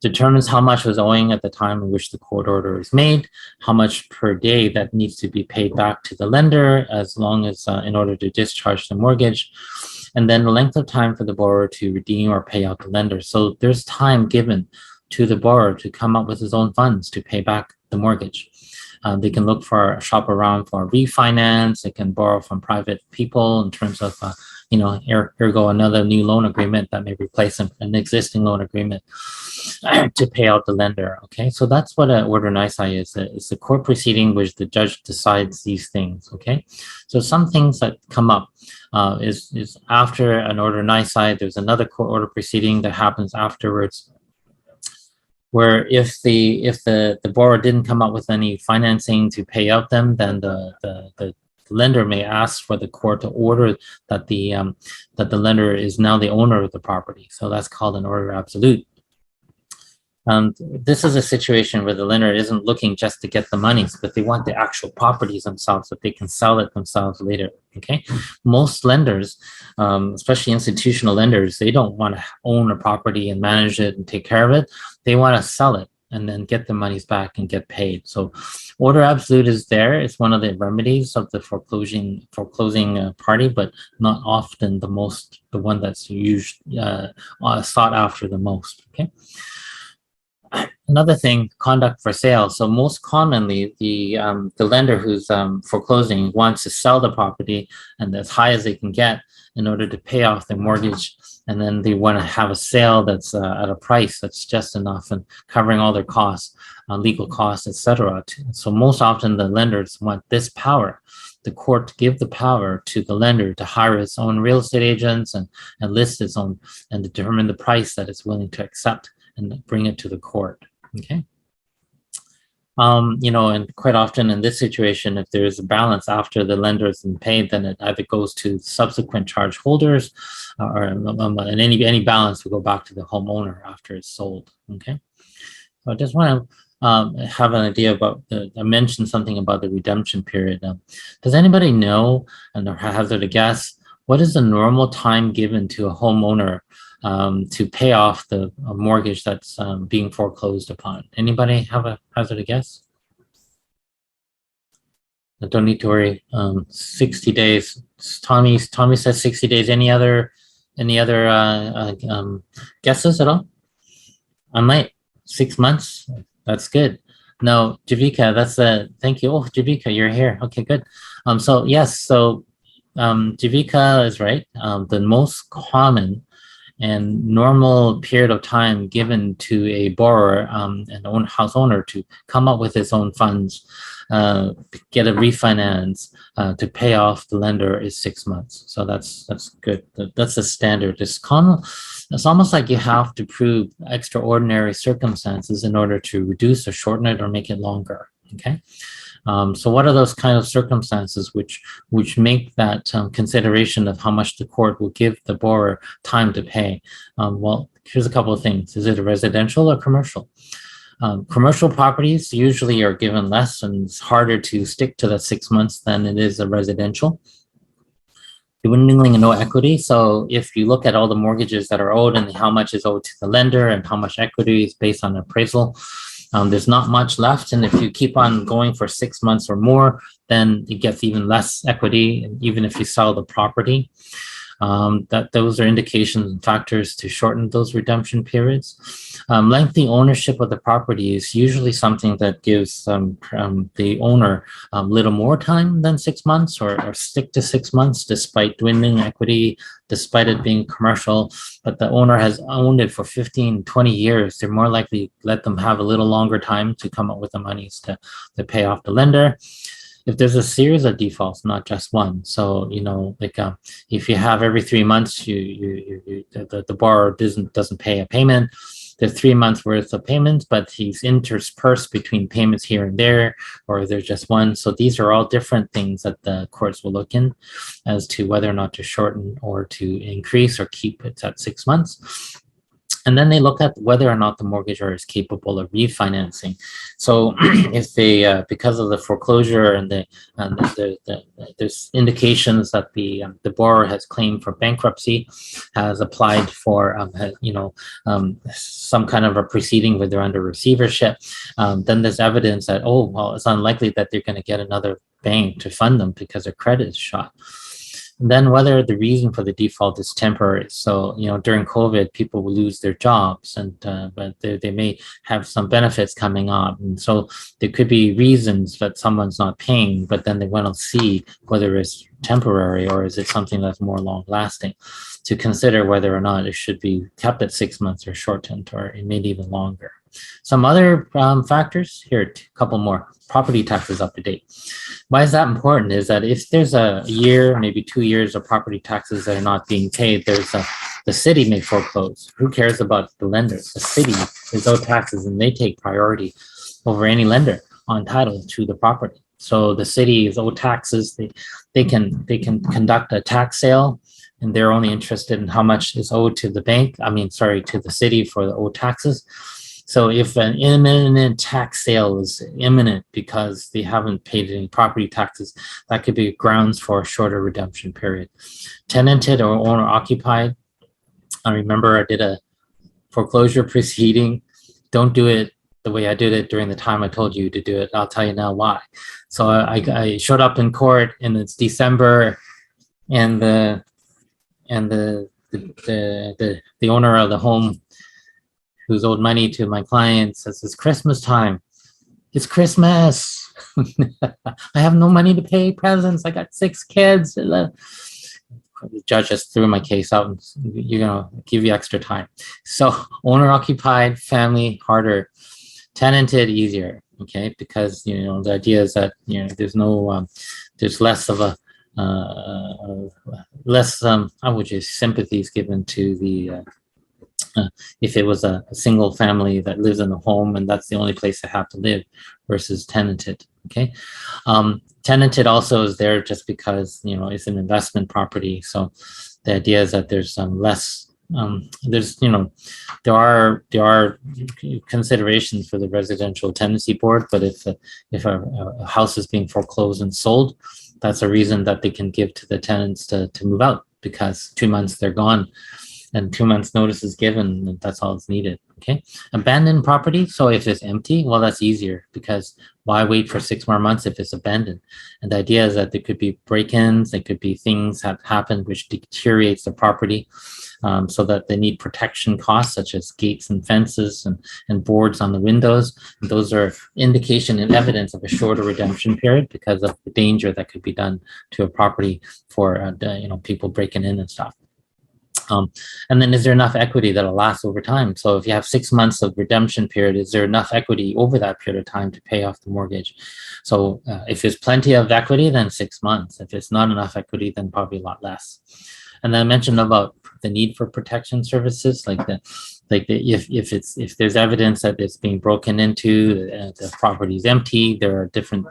Determines how much was owing at the time in which the court order is made, how much per day that needs to be paid back to the lender, as long as in order to discharge the mortgage, and then the length of time for the borrower to redeem or pay out the lender. So there's time given to the borrower to come up with his own funds to pay back the mortgage. They can shop around for refinance. They can borrow from private people in terms of, ergo another new loan agreement that may replace an existing loan agreement to pay out the lender. Okay, so that's what an order nisi is. It's a court proceeding which the judge decides these things. Okay, so some things that come up is after an order nisi, there's another court order proceeding that happens afterwards, where if the borrower didn't come up with any financing to pay out them, then the lender may ask for the court to order that the lender is now the owner of the property. So that's called an order absolute. This is a situation where the lender isn't looking just to get the monies, but they want the actual properties themselves so they can sell it themselves later. Okay, most lenders, especially institutional lenders, they don't want to own a property and manage it and take care of it. They want to sell it and then get the monies back and get paid. So order absolute is there. It's one of the remedies of the foreclosing party, but not often the one that's usually sought after the most. Okay. Another thing, conduct for sale. So most commonly, the lender who's foreclosing wants to sell the property and as high as they can get in order to pay off their mortgage, and then they want to have a sale that's at a price that's just enough and covering all their costs, legal costs, etc. So most often the lenders want this power, the court to give the power to the lender to hire its own real estate agents and list its own and determine the price that it's willing to accept and bring it to the court. Okay. And quite often in this situation, if there is a balance after the lender has been paid, then it either goes to subsequent charge holders and any balance will go back to the homeowner after it's sold. Okay. So I just want to have an idea about I mentioned something about the redemption period. Does anybody know and hazard a guess, what is the normal time given to a homeowner to pay off the mortgage that's being foreclosed upon? Anybody have a hazard a guess? I don't need to worry. 60 days. Tommy says 60 days. Any other guesses at all? I might. 6 months. That's good. No, Javika, thank you. Oh, Javika, you're here. Okay, good. So yes, so Javika is right. The most common and normal period of time given to a borrower and house owner to come up with his own funds, get a refinance to pay off the lender is 6 months. So that's good. That's the standard. It's almost like you have to prove extraordinary circumstances in order to reduce or shorten it or make it longer. Okay. So what are those kind of circumstances which make that consideration of how much the court will give the borrower time to pay? Well, here's a couple of things. Is it a residential or commercial? Commercial properties usually are given less, and it's harder to stick to that 6 months than it is a residential. Dwindling and no equity. So if you look at all the mortgages that are owed and how much is owed to the lender and how much equity is based on appraisal, there's not much left. And if you keep on going for 6 months or more, then it gets even less equity, even if you sell the property. Those are indications and factors to shorten those redemption periods. Lengthy ownership of the property is usually something that gives the owner a little more time than 6 months or stick to 6 months despite dwindling equity, despite it being commercial. But the owner has owned it for 15, 20 years. They're more likely to let them have a little longer time to come up with the monies to pay off the lender. if there's a series of defaults, not just one. So, like if you have every 3 months, the borrower doesn't pay a payment. There's 3 months worth of payments, but he's interspersed between payments here and there, or there's just one. So these are all different things that the courts will look in as to whether or not to shorten or to increase or keep it at 6 months. And then they look at whether or not the mortgagor is capable of refinancing. So if they, because of the foreclosure and there's indications that the borrower has claimed for bankruptcy, has applied for, some kind of a proceeding where they're under receivership, then there's evidence that, oh, well, it's unlikely that they're going to get another bank to fund them because their credit is shot. Then whether the reason for the default is temporary. So, during COVID, people will lose their jobs, but they may have some benefits coming on. And so there could be reasons that someone's not paying, but then they want to see whether it's temporary or is it something that's more long lasting, to consider whether or not it should be kept at 6 months or shortened, or maybe even longer. Some other factors here, a couple more. Property taxes up to date. Why is that important? Is that if there's a year, maybe 2 years of property taxes that are not being paid, the city may foreclose. Who cares about the lender? The city is owed taxes, and they take priority over any lender on title to the property. So the city is owed taxes. They can conduct a tax sale, and they're only interested in how much is owed to the bank. To the city for the owed taxes. So if an imminent tax sale is imminent because they haven't paid any property taxes, that could be grounds for a shorter redemption period. Tenanted or owner occupied. I remember I did a foreclosure proceeding. Don't do it the way I did it during the time I told you to do it. I'll tell you now why. So I showed up in court, and it's December, and the owner of the home who's owed money to my client says, it's Christmas time. It's Christmas. I have no money to pay presents. I got 6 kids. The judge just threw my case out, and give you extra time. So owner occupied, family, harder. Tenanted, easier. Okay, because the idea is that there's less of a I would say sympathies given to the if it was a single family that lives in a home and that's the only place they have to live, versus tenanted. Okay, tenanted also is there just because it's an investment property. So the idea is that there's less. There are considerations for the residential tenancy board, but if a house is being foreclosed and sold, that's a reason that they can give to the tenants to move out, because 2 months they're gone and 2 months notice is given, and that's all it's needed. Okay, abandoned property. So if it's empty, well, that's easier, because why wait for 6 more months if it's abandoned? And the idea is that there could be break-ins, there could be things that happen which deteriorates the property, so that they need protection costs such as gates and fences and boards on the windows. And those are indication and evidence of a shorter redemption period because of the danger that could be done to a property for people breaking in and stuff. And then is there enough equity that'll last over time? So if you have 6 months of redemption period, is there enough equity over that period of time to pay off the mortgage? So if there's plenty of equity, then 6 months. If it's not enough equity, then probably a lot less. And then I mentioned about the need for protection services, if there's evidence that it's being broken into, the property is empty, there are different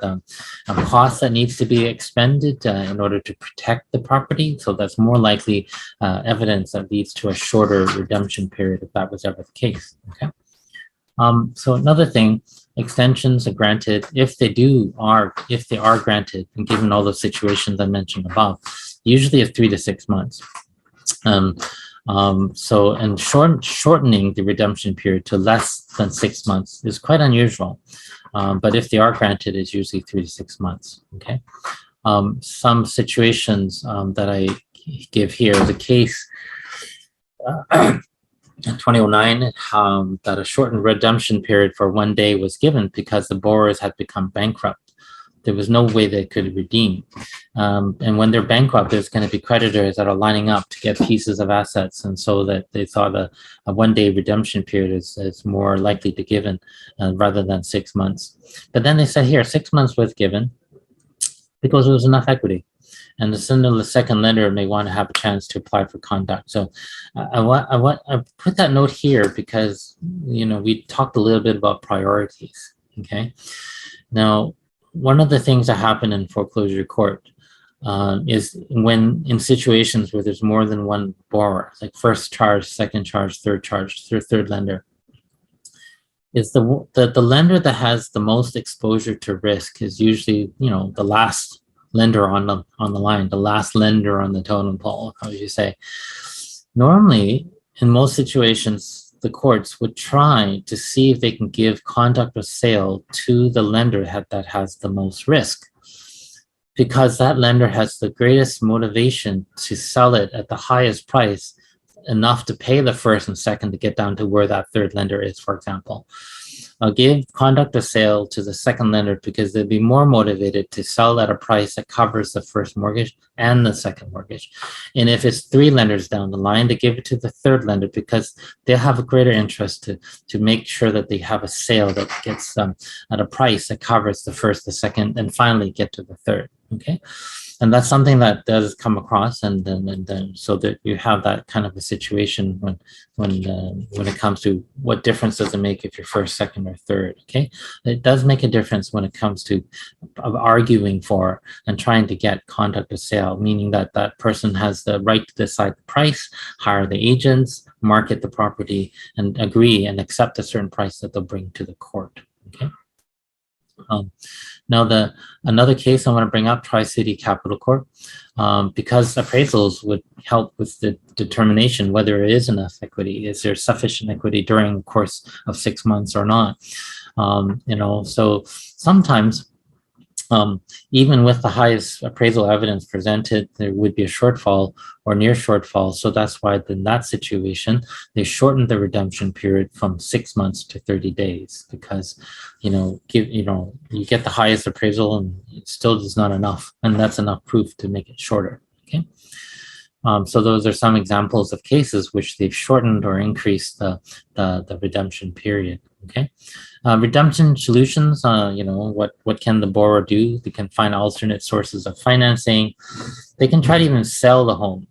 costs that needs to be expended in order to protect the property. So that's more likely evidence that leads to a shorter redemption period if that was ever the case. Okay. So another thing, extensions are granted if they are granted, and given all the situations I mentioned above, usually of 3 to 6 months. Shortening the redemption period to less than 6 months is quite unusual. But if they are granted, it's usually 3 to 6 months. Okay. Some situations that I give here is a case 2009 that a shortened redemption period for 1 day was given because the borrowers had become bankrupt. There was no way they could redeem. And when they're bankrupt, there's going to be creditors that are lining up to get pieces of assets. And so that they thought a 1 day redemption period is more likely to given rather than 6 months. But then they said here, 6 months was given. because there was enough equity. And the second lender may want to have a chance to apply for conduct. So I put that note here because, we talked a little bit about priorities. Okay. Now, one of the things that happen in foreclosure court is when in situations where there's more than one borrower, like first charge, second charge, third lender, is the lender that has the most exposure to risk is usually, the last lender on the line, the last lender on the totem pole, how you say. Normally, in most situations, the courts would try to see if they can give conduct of sale to the lender that has the most risk, because that lender has the greatest motivation to sell it at the highest price, enough to pay the first and second to get down to where that third lender is, for example. I'll give conduct of sale to the second lender because they'll be more motivated to sell at a price that covers the first mortgage and the second mortgage. And if it's three lenders down the line, they give it to the third lender because they'll have a greater interest to make sure that they have a sale that gets them at a price that covers the first, the second, and finally get to the third. Okay. And that's something that does come across, and then so that you have that kind of a situation when it comes to what difference does it make if you're first, second, or third. Okay, it does make a difference when it comes to arguing for and trying to get conduct of sale, meaning that that person has the right to decide the price, hire the agents, market the property, and agree and accept a certain price that they'll bring to the court. Okay. Now, another case I want to bring up, Tri-City Capital Court, because appraisals would help with the determination whether there is enough equity. Is there sufficient equity during the course of 6 months or not? So sometimes, even with the highest appraisal evidence presented, there would be a shortfall or near shortfall. So that's why in that situation, they shortened the redemption period from 6 months to 30 days because, you get the highest appraisal and it still is not enough. And that's enough proof to make it shorter. Okay. So those are some examples of cases which they've shortened or increased the redemption period. Okay. Redemption solutions, what can the borrower do? They can find alternate sources of financing. They can try to even sell the home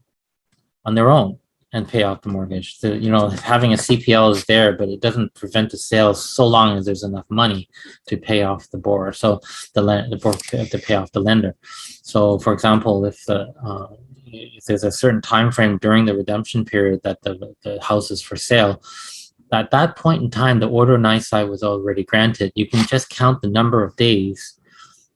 on their own and pay off the mortgage. Having a CPL is there, but it doesn't prevent the sale so long as there's enough money to pay off the borrower. So the borrower have to pay off the lender. So, for example, if there's a certain time frame during the redemption period that the house is for sale, at that point in time, the order on nisi was already granted. You can just count the number of days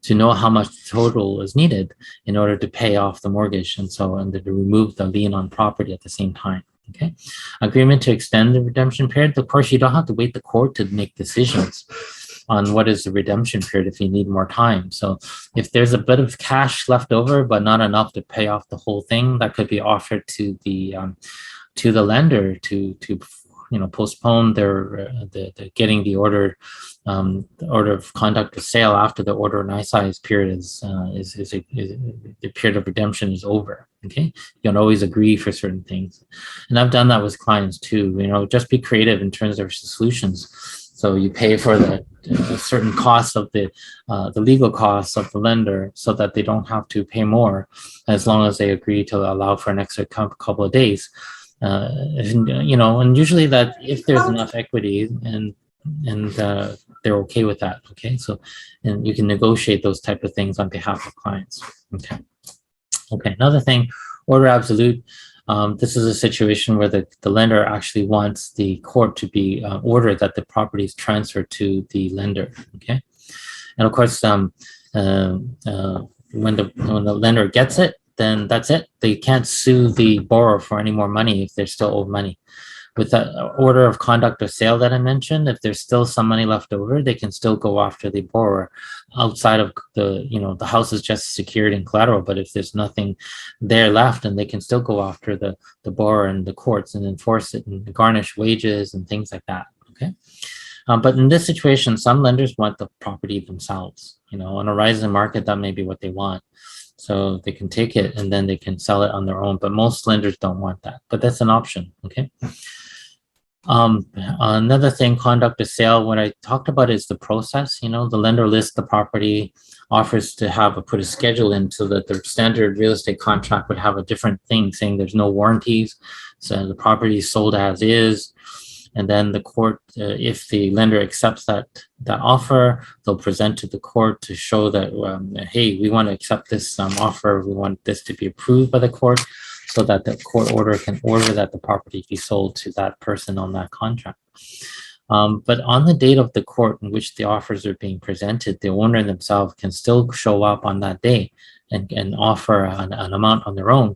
to know how much total is needed in order to pay off the mortgage and to remove the lien on property at the same time. Okay. Agreement to extend the redemption period. Of course, you don't have to wait the court to make decisions on what is the redemption period if you need more time. So if there's a bit of cash left over, but not enough to pay off the whole thing, that could be offered to the lender to postpone their getting the order of conduct of sale after the order of nisi period the period of redemption is over. Okay, you can always agree for certain things, and I've done that with clients too. Just be creative in terms of solutions. So you pay for the certain costs of the legal costs of the lender, so that they don't have to pay more, as long as they agree to allow for an extra couple of days. And usually that if there's enough equity and they're okay with that. Okay, so and you can negotiate those type of things on behalf of clients. Okay. Another thing, order absolute. This is a situation where the lender actually wants the court to be ordered that the property is transferred to the lender. Okay, and of course, when the lender gets it, then that's it. They can't sue the borrower for any more money if they're still owed money. With that order of conduct of sale that I mentioned, if there's still some money left over, they can still go after the borrower outside of the house is just secured in collateral. But if there's nothing there left, and they can still go after the borrower in the courts and enforce it and garnish wages and things like that. Okay. But in this situation, some lenders want the property themselves. On a rising market, that may be what they want. So they can take it and then they can sell it on their own. But most lenders don't want that. But that's an option. Okay. Another thing, conduct a sale. What I talked about is the process. The lender lists the property, offers to put a schedule in so that the standard real estate contract would have a different thing saying there's no warranties. So the property is sold as is. And then the court, if the lender accepts that offer, they'll present to the court to show that, hey, we want to accept this offer. We want this to be approved by the court, so that the court order can order that the property be sold to that person on that contract. But on the date of the court in which the offers are being presented, the owner themselves can still show up on that day and offer an amount on their own,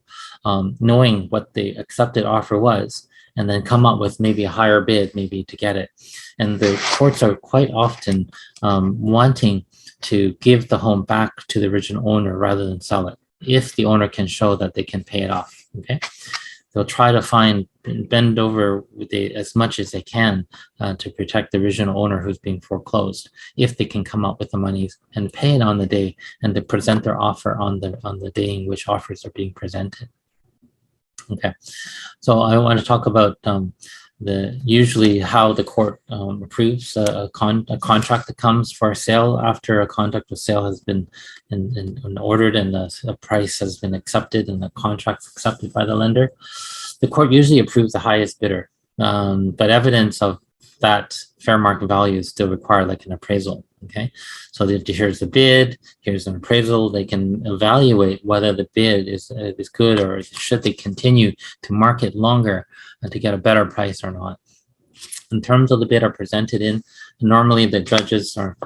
knowing what the accepted offer was, and then come up with maybe a higher bid, maybe to get it. And the courts are quite often wanting to give the home back to the original owner rather than sell it, if the owner can show that they can pay it off. Okay, they'll try to bend over as much as they can to protect the original owner who's being foreclosed, if they can come up with the monies and pay it on the day, and to present their offer on the day in which offers are being presented. Okay, so I want to talk about usually how the court approves a contract that comes for a sale after a contract of sale has been ordered and the price has been accepted and the contract's accepted by the lender. The court usually approves the highest bidder, but evidence of that fair market value is still required, like an appraisal. Okay, so here's the bid, here's an appraisal. They can evaluate whether the bid is good, or should they continue to market longer and to get a better price or not. In terms of the bid are presented in, normally the judges are,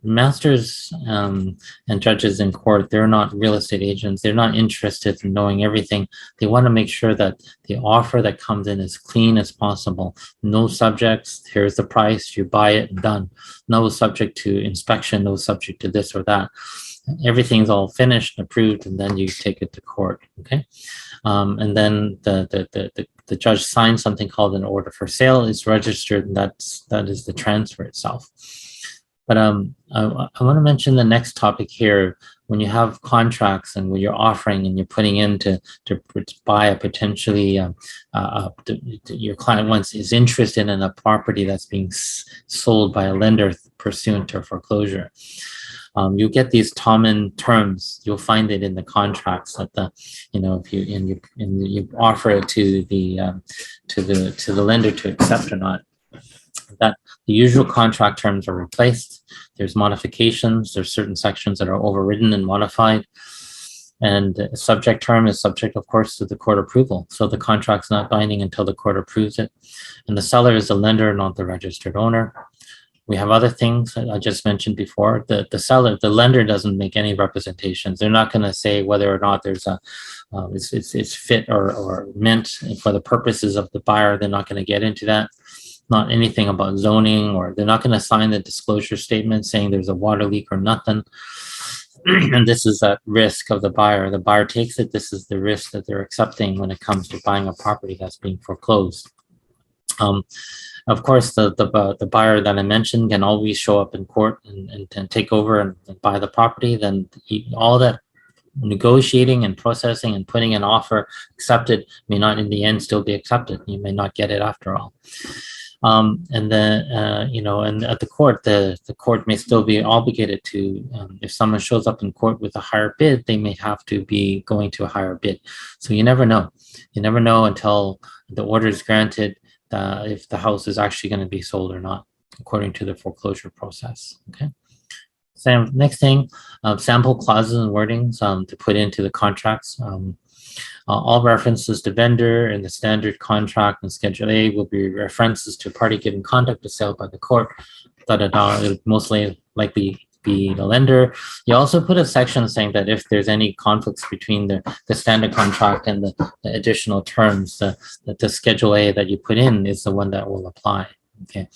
masters and judges in court, they're not real estate agents. They're not interested in knowing everything. They want to make sure that the offer that comes in is clean as possible. No subjects, here's the price, you buy it and done. No subject to inspection, no subject to this or that. Everything's all finished, approved, and then you take it to court. Okay, and then the judge signs something called an order for sale. It's registered, and that is the transfer itself. But I want to mention the next topic here. When you have contracts and when you're offering and you're putting in to buy a potentially your client is interested in a property that's being sold by a lender pursuant to a foreclosure. You get these common terms. You'll find it in the contracts that if you offer it to the lender to accept or not, that the usual contract terms are replaced. There's modifications. There's certain sections that are overridden and modified. And a subject term is subject, of course, to the court approval. So the contract's not binding until the court approves it. And the seller is the lender, not the registered owner. We have other things that I just mentioned before. The lender doesn't make any representations. They're not going to say whether or not there's it's fit or meant for the purposes of the buyer. They're not going to get into that. Not anything about zoning, or they're not going to sign the disclosure statement saying there's a water leak or nothing. And this is at risk of the buyer. The buyer takes it. This is the risk that they're accepting when it comes to buying a property that's being foreclosed. Of course, the buyer that I mentioned can always show up in court and take over and buy the property. Then all that negotiating and processing and putting an offer accepted may not in the end still be accepted. You may not get it after all. And then, and at the court may still be obligated to, if someone shows up in court with a higher bid, they may have to be going to a higher bid. So you never know. You never know until the order is granted if the house is actually going to be sold or not, according to the foreclosure process. Okay. So next thing, sample clauses and wordings to put into the contracts. All references to vendor in the standard contract and Schedule A will be references to party given conduct to sale by the court. It'll mostly likely be the lender. You also put a section saying that if there's any conflicts between the standard contract and the additional terms, that the Schedule A that you put in is the one that will apply. Okay,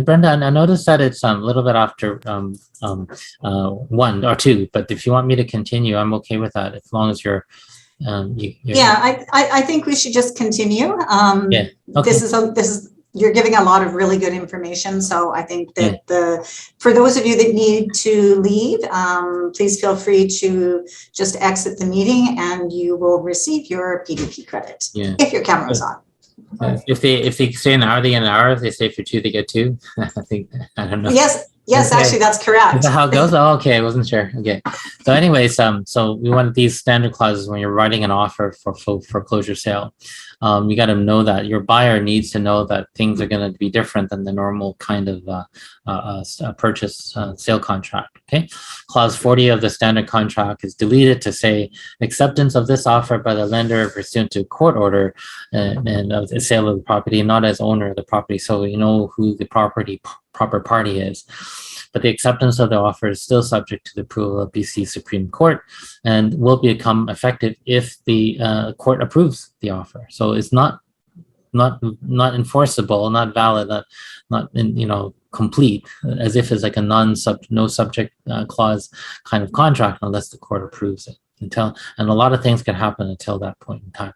Brenda, I noticed that it's a little bit after 1 or 2, but if you want me to continue, I'm okay with that, as long as you're. I think we should just continue. Yeah. Okay. This is you're giving a lot of really good information, so I think that for those of you that need to leave, please feel free to just exit the meeting, and you will receive your PDP credit if your camera is on. If they say an hour, they get an hour. If they stay for two, they get two. I think, I don't know. Yes, Okay. actually, that's correct. Is that how it goes? Oh, okay, I wasn't sure. Okay. So anyways, so we want these standard clauses when you're writing an offer for foreclosure sale. You got to know that your buyer needs to know that things are going to be different than the normal kind of purchase sale contract. Okay. Clause 40 of the standard contract is deleted to say acceptance of this offer by the lender pursuant to court order and of the sale of the property, not as owner of the property. So you know who the proper party is. But the acceptance of the offer is still subject to the approval of BC Supreme Court and will become effective if the court approves the offer. So it's not enforceable, not valid, not complete, as if it's like a no subject clause kind of contract unless the court approves it. And a lot of things can happen until that point in time.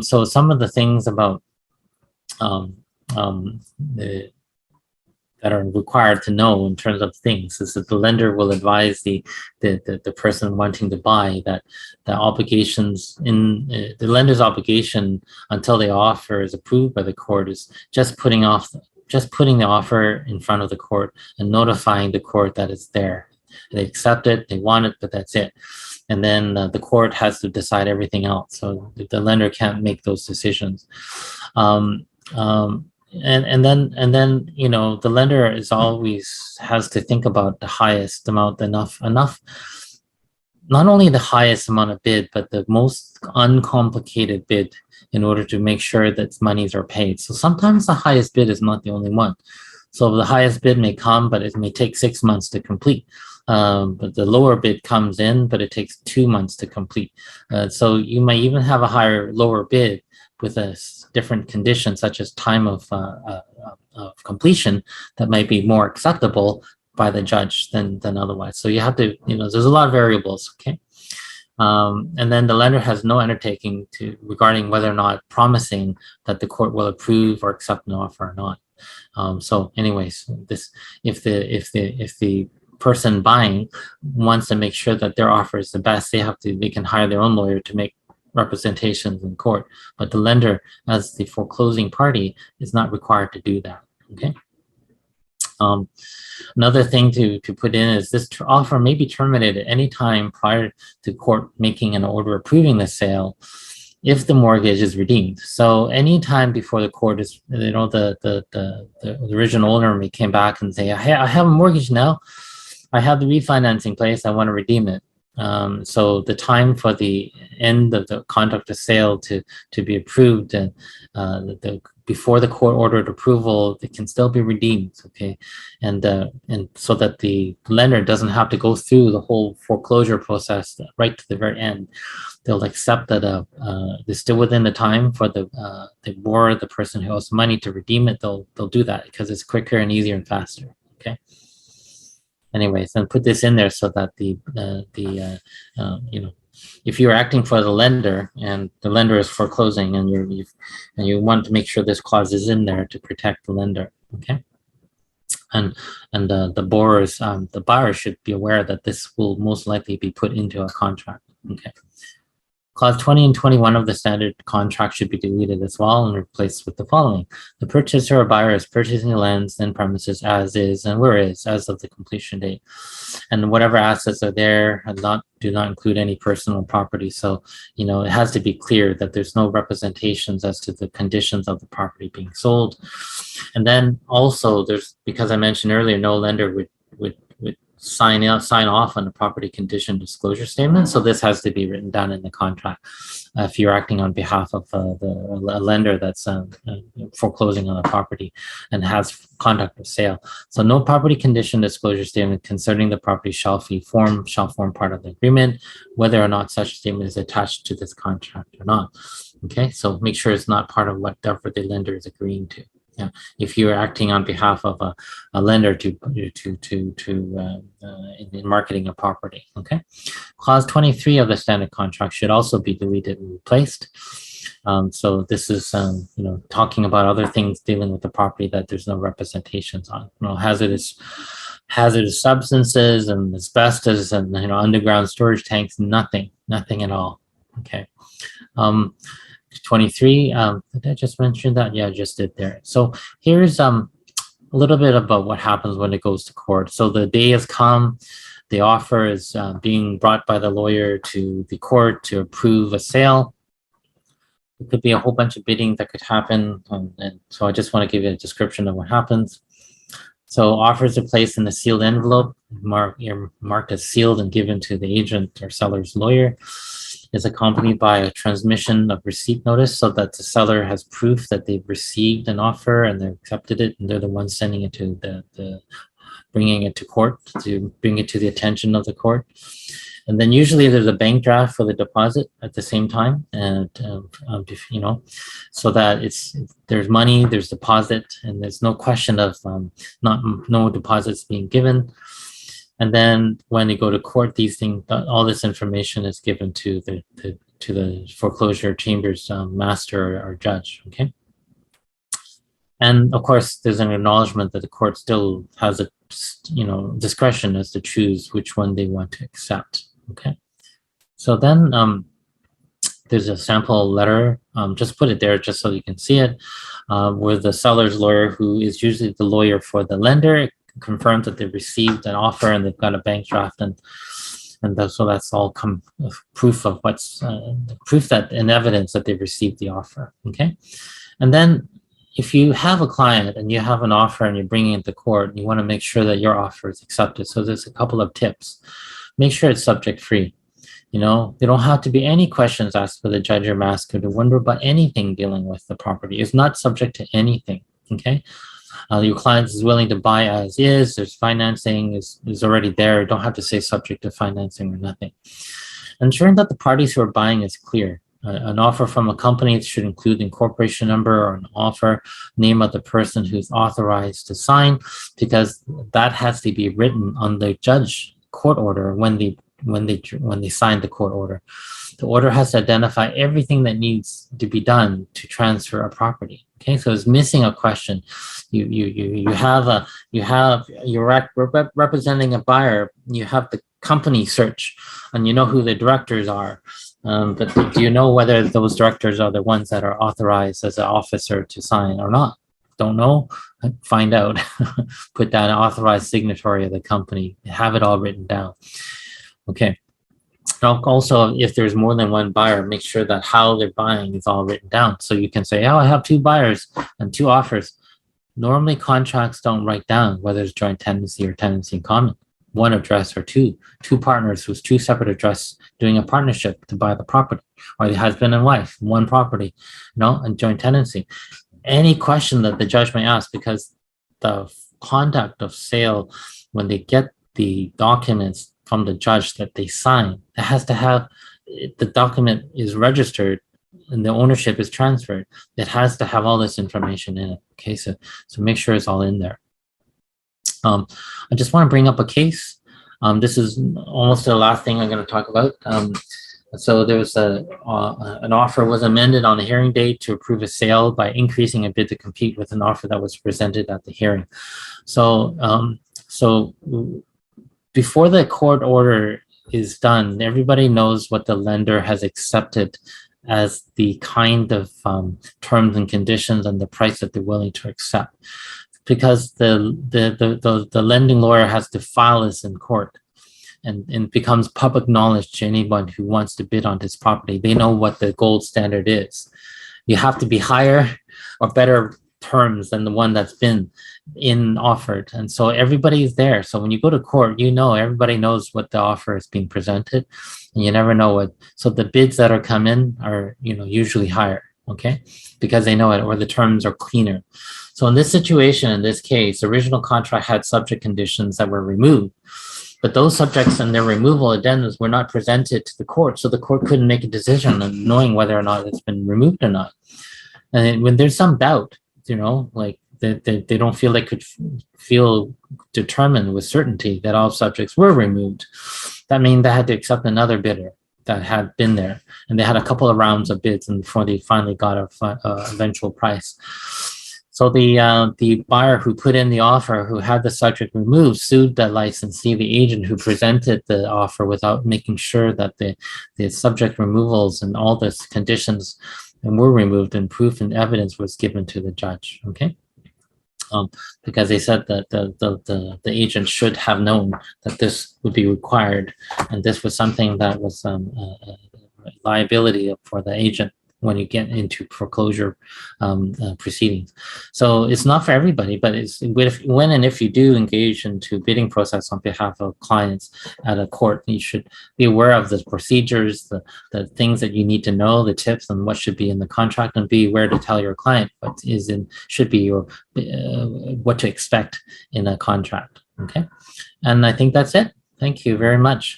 So some of the things about that are required to know in terms of things is that the lender will advise the person wanting to buy that the obligations in the lender's obligation until the offer is approved by the court is just putting the offer in front of the court and notifying the court that it's there. They accept it, they want it, but that's it. And then the court has to decide everything else. So the lender can't make those decisions. And then the lender is always has to think about the highest amount, enough, not only the highest amount of bid, but the most uncomplicated bid in order to make sure that monies are paid. So sometimes the highest bid is not the only one. So the highest bid may come, but it may take 6 months to complete. But the lower bid comes in, but it takes 2 months to complete. So you might even have a lower bid with a different condition, such as time of completion, that might be more acceptable by the judge than otherwise. So you have to, there's a lot of variables, okay? And then the lender has no undertaking regarding whether or not promising that the court will approve or accept an offer or not. So anyways, if the person buying wants to make sure that their offer is the best, they can hire their own lawyer to make representations in court, but the lender, as the foreclosing party, is not required to do that. Okay. Another thing to put in is this offer may be terminated at any time prior to court making an order approving the sale if the mortgage is redeemed. So any time before the court is, the original owner may came back and say, I have a mortgage now, I have the refinancing in place, I want to redeem it. So the time for the end of the contract of sale to be approved and before the court ordered approval, it can still be redeemed, okay? And so that the lender doesn't have to go through the whole foreclosure process right to the very end. They'll accept that they're still within the time for the borrower, the person who owes money, to redeem it. They'll do that because it's quicker and easier and faster, okay? Anyways, and put this in there so that if you're acting for the lender and the lender is foreclosing and you want to make sure this clause is in there to protect the lender, okay? And the buyer should be aware that this will most likely be put into a contract, okay? Clause 20 and 21 of the standard contract should be deleted as well and replaced with the following. The purchaser or buyer is purchasing the lands and premises as is and where is as of the completion date. And whatever assets are there do not include any personal property. So, it has to be clear that there's no representations as to the conditions of the property being sold. And then also because I mentioned earlier, no lender would sign off on the property condition disclosure statement. So this has to be written down in the contract if you're acting on behalf of a lender that's foreclosing on a property and has contract of sale. So no property condition disclosure statement concerning the property shall form part of the agreement, whether or not such statement is attached to this contract or not. Okay, so make sure it's not part of whatever the lender is agreeing to. Yeah, if you're acting on behalf of a lender in marketing a property, okay. Clause 23 of the standard contract should also be deleted and replaced. So this is talking about other things dealing with the property that there's no representations on. Hazardous substances and asbestos and underground storage tanks, nothing at all. Okay. 23. Did I just mention that? Yeah, I just did there. So here's a little bit about what happens when it goes to court. So the day has come. The offer is being brought by the lawyer to the court to approve a sale. It could be a whole bunch of bidding that could happen. And so I just want to give you a description of what happens. So offers are placed in a sealed envelope, marked as sealed and given to the agent or seller's lawyer. Is accompanied by a transmission of receipt notice so that the seller has proof that they've received an offer and they've accepted it, and they're the ones sending it to bringing it to court to bring it to the attention of the court. And then usually there's a bank draft for the deposit at the same time, and so that there's money, there's deposit, and there's no question of no deposits being given. And then when they go to court, these things, all this information is given to the foreclosure chamber's master or judge. Okay. And of course, there's an acknowledgement that the court still has a discretion as to choose which one they want to accept. Okay. So then there's a sample letter. Just put it there just so you can see it, where the seller's lawyer, who is usually the lawyer for the lender, confirmed that they've received an offer and they've got a bank draft, so that's all proof of proof that and evidence that they've received the offer. Okay. And then if you have a client and you have an offer and you're bringing it to court, you want to make sure that your offer is accepted. So there's a couple of tips. Make sure it's subject free. There don't have to be any questions asked for the judge or master to wonder about anything dealing with the property. It's not subject to anything. Okay. Your client is willing to buy as is. There's financing is already there. You don't have to say subject to financing or nothing. Ensuring that the parties who are buying is clear. An offer from a company should include the incorporation number or an offer name of the person who's authorized to sign, because that has to be written on the judge court order when they sign the court order. The order has to identify everything that needs to be done to transfer a property. Okay, so it's missing a question. You're representing a buyer. You have the company search, and you know who the directors are. But do you know whether those directors are the ones that are authorized as an officer to sign or not? Don't know? Find out. Put down an authorized signatory of the company. Have it all written down. Okay. Also, if there's more than one buyer, make sure that how they're buying is all written down. So you can say, oh, I have two buyers and two offers. Normally, contracts don't write down whether it's joint tenancy or tenancy in common. One address or two partners with two separate addresses doing a partnership to buy the property, or the husband and wife, one property, and joint tenancy. Any question that the judge may ask, because the conduct of sale, when they get the documents from the judge that they sign, it has to have, the document is registered and the ownership is transferred. It has to have all this information in it. Okay, so make sure it's all in there. I just want to bring up a case. This is almost the last thing I'm going to talk about. So there was an offer was amended on the hearing date to approve a sale by increasing a bid to compete with an offer that was presented at the hearing. So before the court order is done, everybody knows what the lender has accepted as the kind of terms and conditions and the price that they're willing to accept, because the lending lawyer has to file this in court, and it becomes public knowledge to anyone who wants to bid on this property. They know what the gold standard is. You have to be higher or better terms than the one that's been offered. And so everybody is there. So when you go to court, everybody knows what the offer is being presented, and you never know what. So the bids that are come in are, usually higher, okay, because they know it, or the terms are cleaner. So in this situation, in this case, the original contract had subject conditions that were removed, but those subjects and their removal addendums were not presented to the court. So the court couldn't make a decision on knowing whether or not it's been removed or not. And when there's some doubt, like they don't feel they could feel determined with certainty that all subjects were removed, that means they had to accept another bidder that had been there. And they had a couple of rounds of bids before they finally got a eventual price. So the buyer who put in the offer, who had the subject removed, sued the licensee, the agent who presented the offer, without making sure that the subject removals and all the conditions and were removed, and proof and evidence was given to the judge. Okay. Because they said that the agent should have known that this would be required, and this was something that was a liability for the agent when you get into foreclosure proceedings. So it's not for everybody, but it's when and if you do engage into bidding process on behalf of clients at a court, you should be aware of the procedures, the things that you need to know, the tips, and what should be in the contract, and be aware to tell your client what should be your what to expect in a contract. Okay, and I think that's it. Thank you very much.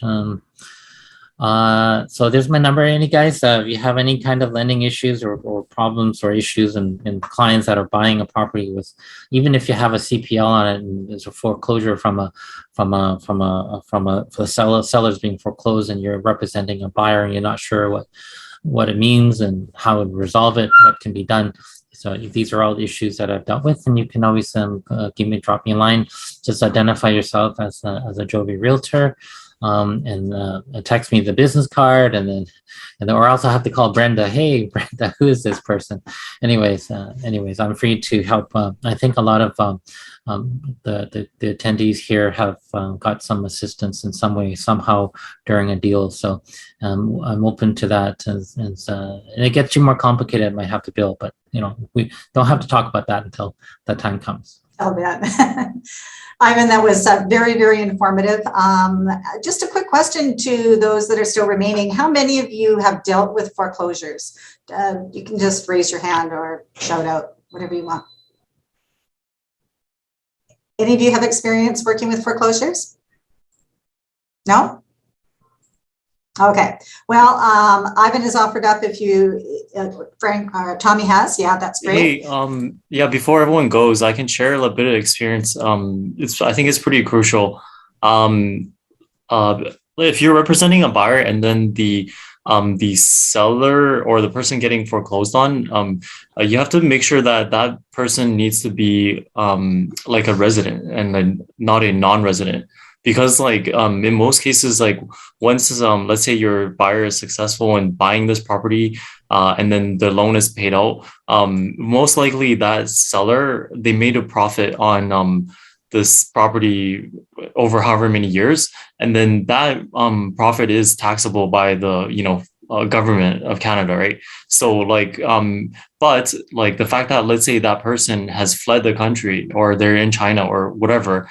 So there's my number. Any guys, if you have any kind of lending issues or problems or issues and clients that are buying a property with, even if you have a CPL on it and there's a foreclosure from a seller's being foreclosed, and you're representing a buyer and you're not sure what it means and how to resolve it, what can be done. So these are all issues that I've dealt with, and you can always drop me a line. Just identify yourself as a Jovi realtor. And text me the business card, and then or else I'll have to call Brenda. Hey, Brenda, who is this person? Anyways, I'm free to help. I think a lot of the attendees here have got some assistance in some way, somehow during a deal. So I'm open to that. And it gets you more complicated, I might have to bill, but we don't have to talk about that until that time comes. Oh, man. Ivan, that was very, very informative. Just a quick question to those that are still remaining. How many of you have dealt with foreclosures? You can just raise your hand or shout out, whatever you want. Any of you have experience working with foreclosures? No? Okay. Well, Ivan has offered up if you, Frank, Tommy has. Yeah, that's great. Hey, yeah, before everyone goes, I can share a little bit of experience. I think it's pretty crucial. If you're representing a buyer and then the seller or the person getting foreclosed on, you have to make sure that that person needs to be like a resident and not a non-resident. Because in most cases, once let's say your buyer is successful in buying this property and then the loan is paid out, most likely that seller, they made a profit on this property over however many years, and then that profit is taxable by the government of Canada, right? So but the fact that, let's say, that person has fled the country or they're in China or whatever,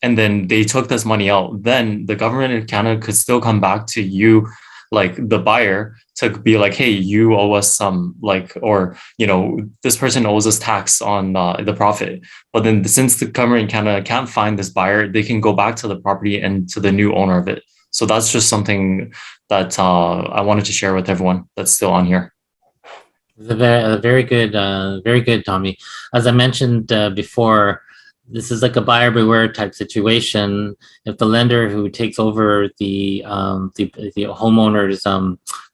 and then they took this money out, then the government of Canada could still come back to you, the buyer, to be like, hey, you owe us some, or this person owes us tax on the profit. But then since the government of Canada can't find this buyer, they can go back to the property and to the new owner of it. So that's just something that I wanted to share with everyone that's still on here. Very good, Tommy. As I mentioned before, this is like a buyer beware type situation. If the lender who takes over the homeowner's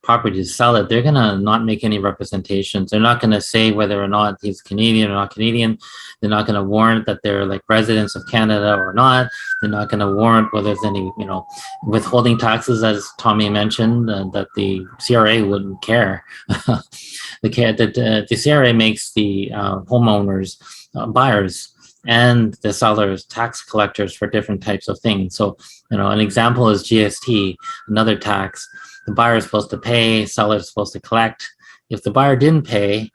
property to sell it, they're gonna not make any representations. They're not gonna say whether or not he's Canadian or not Canadian. They're not gonna warrant that they're residents of Canada or not. They're not gonna warrant whether there's any withholding taxes, as Tommy mentioned, that the CRA wouldn't care. The CRA makes the homeowners buyers and the sellers tax collectors for different types of things. So, an example is GST, another tax. The buyer is supposed to pay, seller is supposed to collect. If the buyer didn't pay,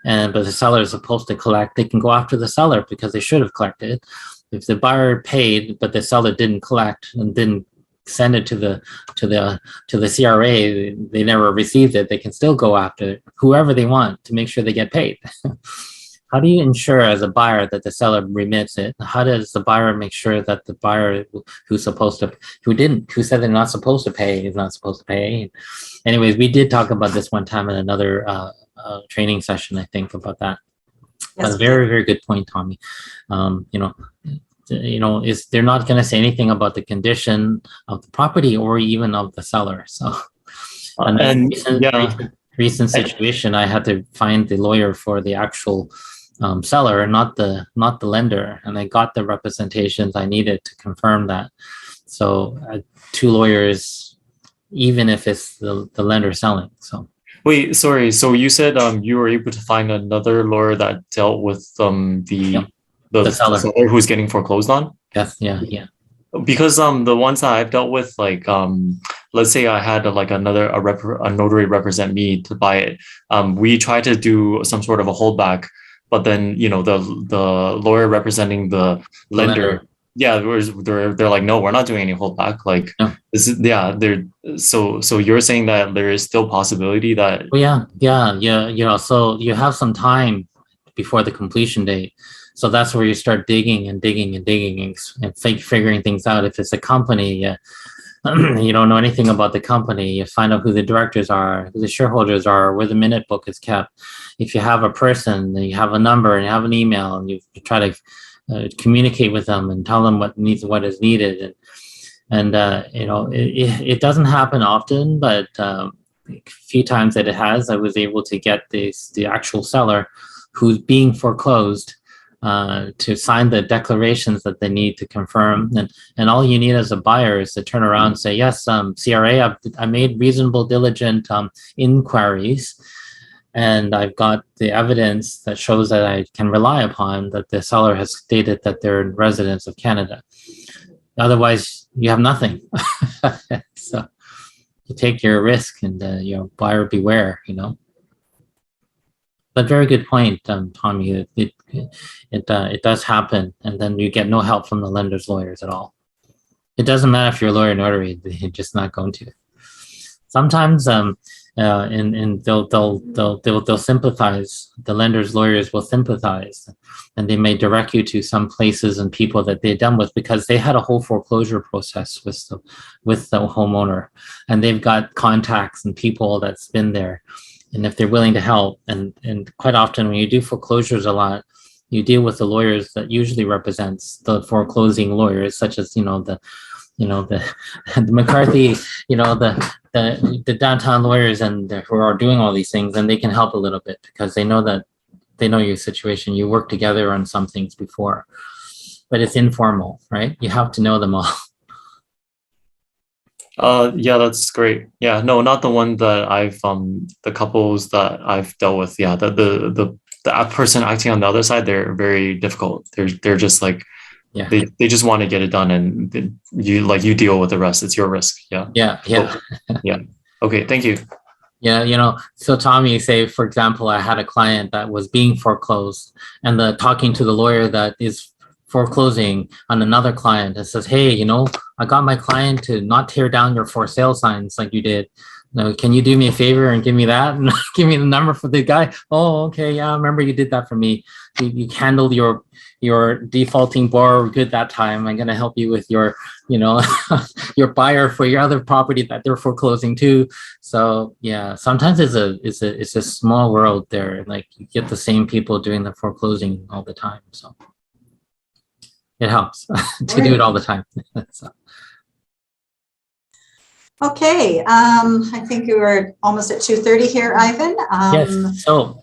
but the seller is supposed to collect, they can go after the seller because they should have collected. If the buyer paid, but the seller didn't collect and didn't send it to the CRA, they never received it, they can still go after whoever they want to make sure they get paid. How do you ensure as a buyer that the seller remits it? How does the buyer make sure that the buyer who said they're not supposed to pay is not supposed to pay? Anyways, we did talk about this one time in another training session, I think, about that. Yes, but very, very good point, Tommy. They're not going to say anything about the condition of the property or even of the seller. So, recent situation, I had to find the lawyer for the actual seller, not the lender, and I got the representations I needed to confirm that. So 2 lawyers, even if it's the lender selling. So Wait, sorry. So you said you were able to find another lawyer that dealt with Yep. the The seller. seller who's getting foreclosed on? Yes, yeah. Because the ones that I've dealt with, like let's say I had like a notary represent me to buy it. We tried to do some sort of a holdback, but then the lawyer representing the lender, lender. yeah, they're like, no, we're not doing any holdback. Like No. this is, yeah, they're so you're saying that there is still possibility that Well, yeah. So you have some time before the completion date. So that's where you start digging and digging and digging and figuring things out. If it's a company, you don't know anything about the company, you find out who the directors are, who the shareholders are, where the minute book is kept. If you have a person, then you have a number and you have an email, and you try to communicate with them and tell them what is needed. And it doesn't happen often, but a few times that it has, I was able to get the actual seller who's being foreclosed to sign the declarations that they need to confirm. And all you need as a buyer is to turn around and say, yes, CRA, I made reasonable, diligent inquiries, and I've got the evidence that shows that I can rely upon that the seller has stated that they're residents of Canada. Otherwise, you have nothing. So you take your risk, and buyer beware. But very good point, Tommy. It does happen, and then you get no help from the lender's lawyers at all. It doesn't matter if you're a lawyer or notary; they're just not going to. Sometimes, and they'll sympathize. The lender's lawyers will sympathize, and they may direct you to some places and people that they've done with, because they had a whole foreclosure process with the homeowner, and they've got contacts and people that's been there. And if they're willing to help, and quite often when you do foreclosures a lot, you deal with the lawyers that usually represents the foreclosing lawyers, such as the McCarthy, the downtown lawyers, and who are doing all these things, and they can help a little bit because they know your situation. You work together on some things before, but it's informal, right? You have to know them all. Yeah, that's great. Yeah, no, not the one that I've the couples that I've dealt with. Yeah, the person acting on the other side, they're very difficult. They're just like, Yeah. they just want to get it done, and you deal with the rest. It's your risk. Yeah. Yeah. Yeah. Okay, thank you. Yeah, so Tommy, say for example, I had a client that was being foreclosed, and talking to the lawyer that is foreclosing on another client, and says, hey, I got my client to not tear down your for sale signs like you did. Can you do me a favor and give me that and give me the number for the guy? Oh, okay, yeah, I remember you did that for me. You handled your defaulting borrower good that time. I'm gonna help you with your your buyer for your other property that they're foreclosing too. So yeah, sometimes it's a small world there. Like you get the same people doing the foreclosing all the time. So it helps to do it all the time. So. Okay, I think we were almost at 2:30 here, Ivan. Yes. So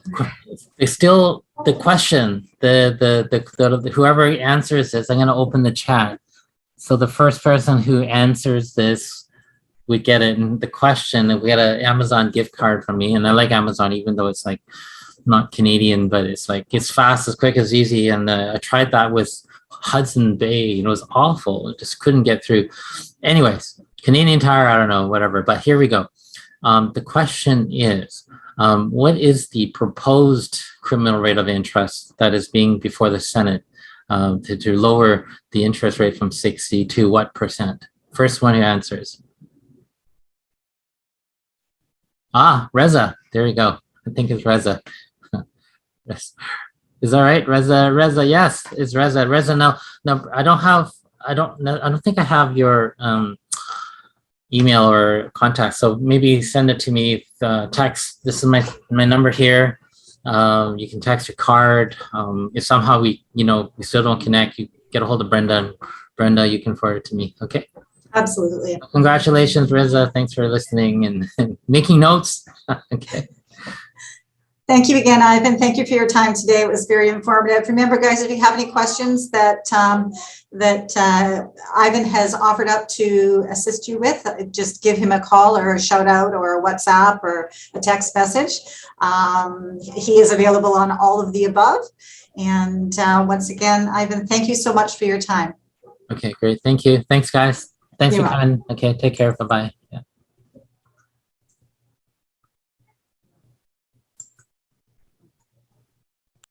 it's still the question. The whoever answers this, I'm going to open the chat. So the first person who answers this, we get it. And the question, we get an Amazon gift card from me, and I like Amazon, even though it's like not Canadian, but it's like it's fast, as quick, as easy. And I tried that with Hudson Bay. It was awful. It just couldn't get through. Anyways. Canadian Tire, I don't know, whatever, but here we go. The question is, what is the proposed criminal rate of interest that is being before the Senate to lower the interest rate from 60 to what percent? First one who answers. Reza, there you go. I think it's Reza. Yes. Is that right? Reza, yes, it's Reza. Reza, no, I don't think I have your email or contact, so maybe send it to me, text. This is my number here. You can text your card. If somehow we still don't connect, you get a hold of Brenda, and Brenda, you can forward it to me. Okay. Absolutely. Congratulations, Reza. Thanks for listening and making notes. Okay. Thank you again, Ivan. Thank you for your time today. It was very informative. Remember, guys, if you have any questions that Ivan has offered up to assist you with, just give him a call or a shout out or a WhatsApp or a text message. He is available on all of the above. And once again, Ivan, thank you so much for your time. Okay, great. Thank you. Thanks, guys. Thanks You're for coming. Okay, take care. Bye-bye.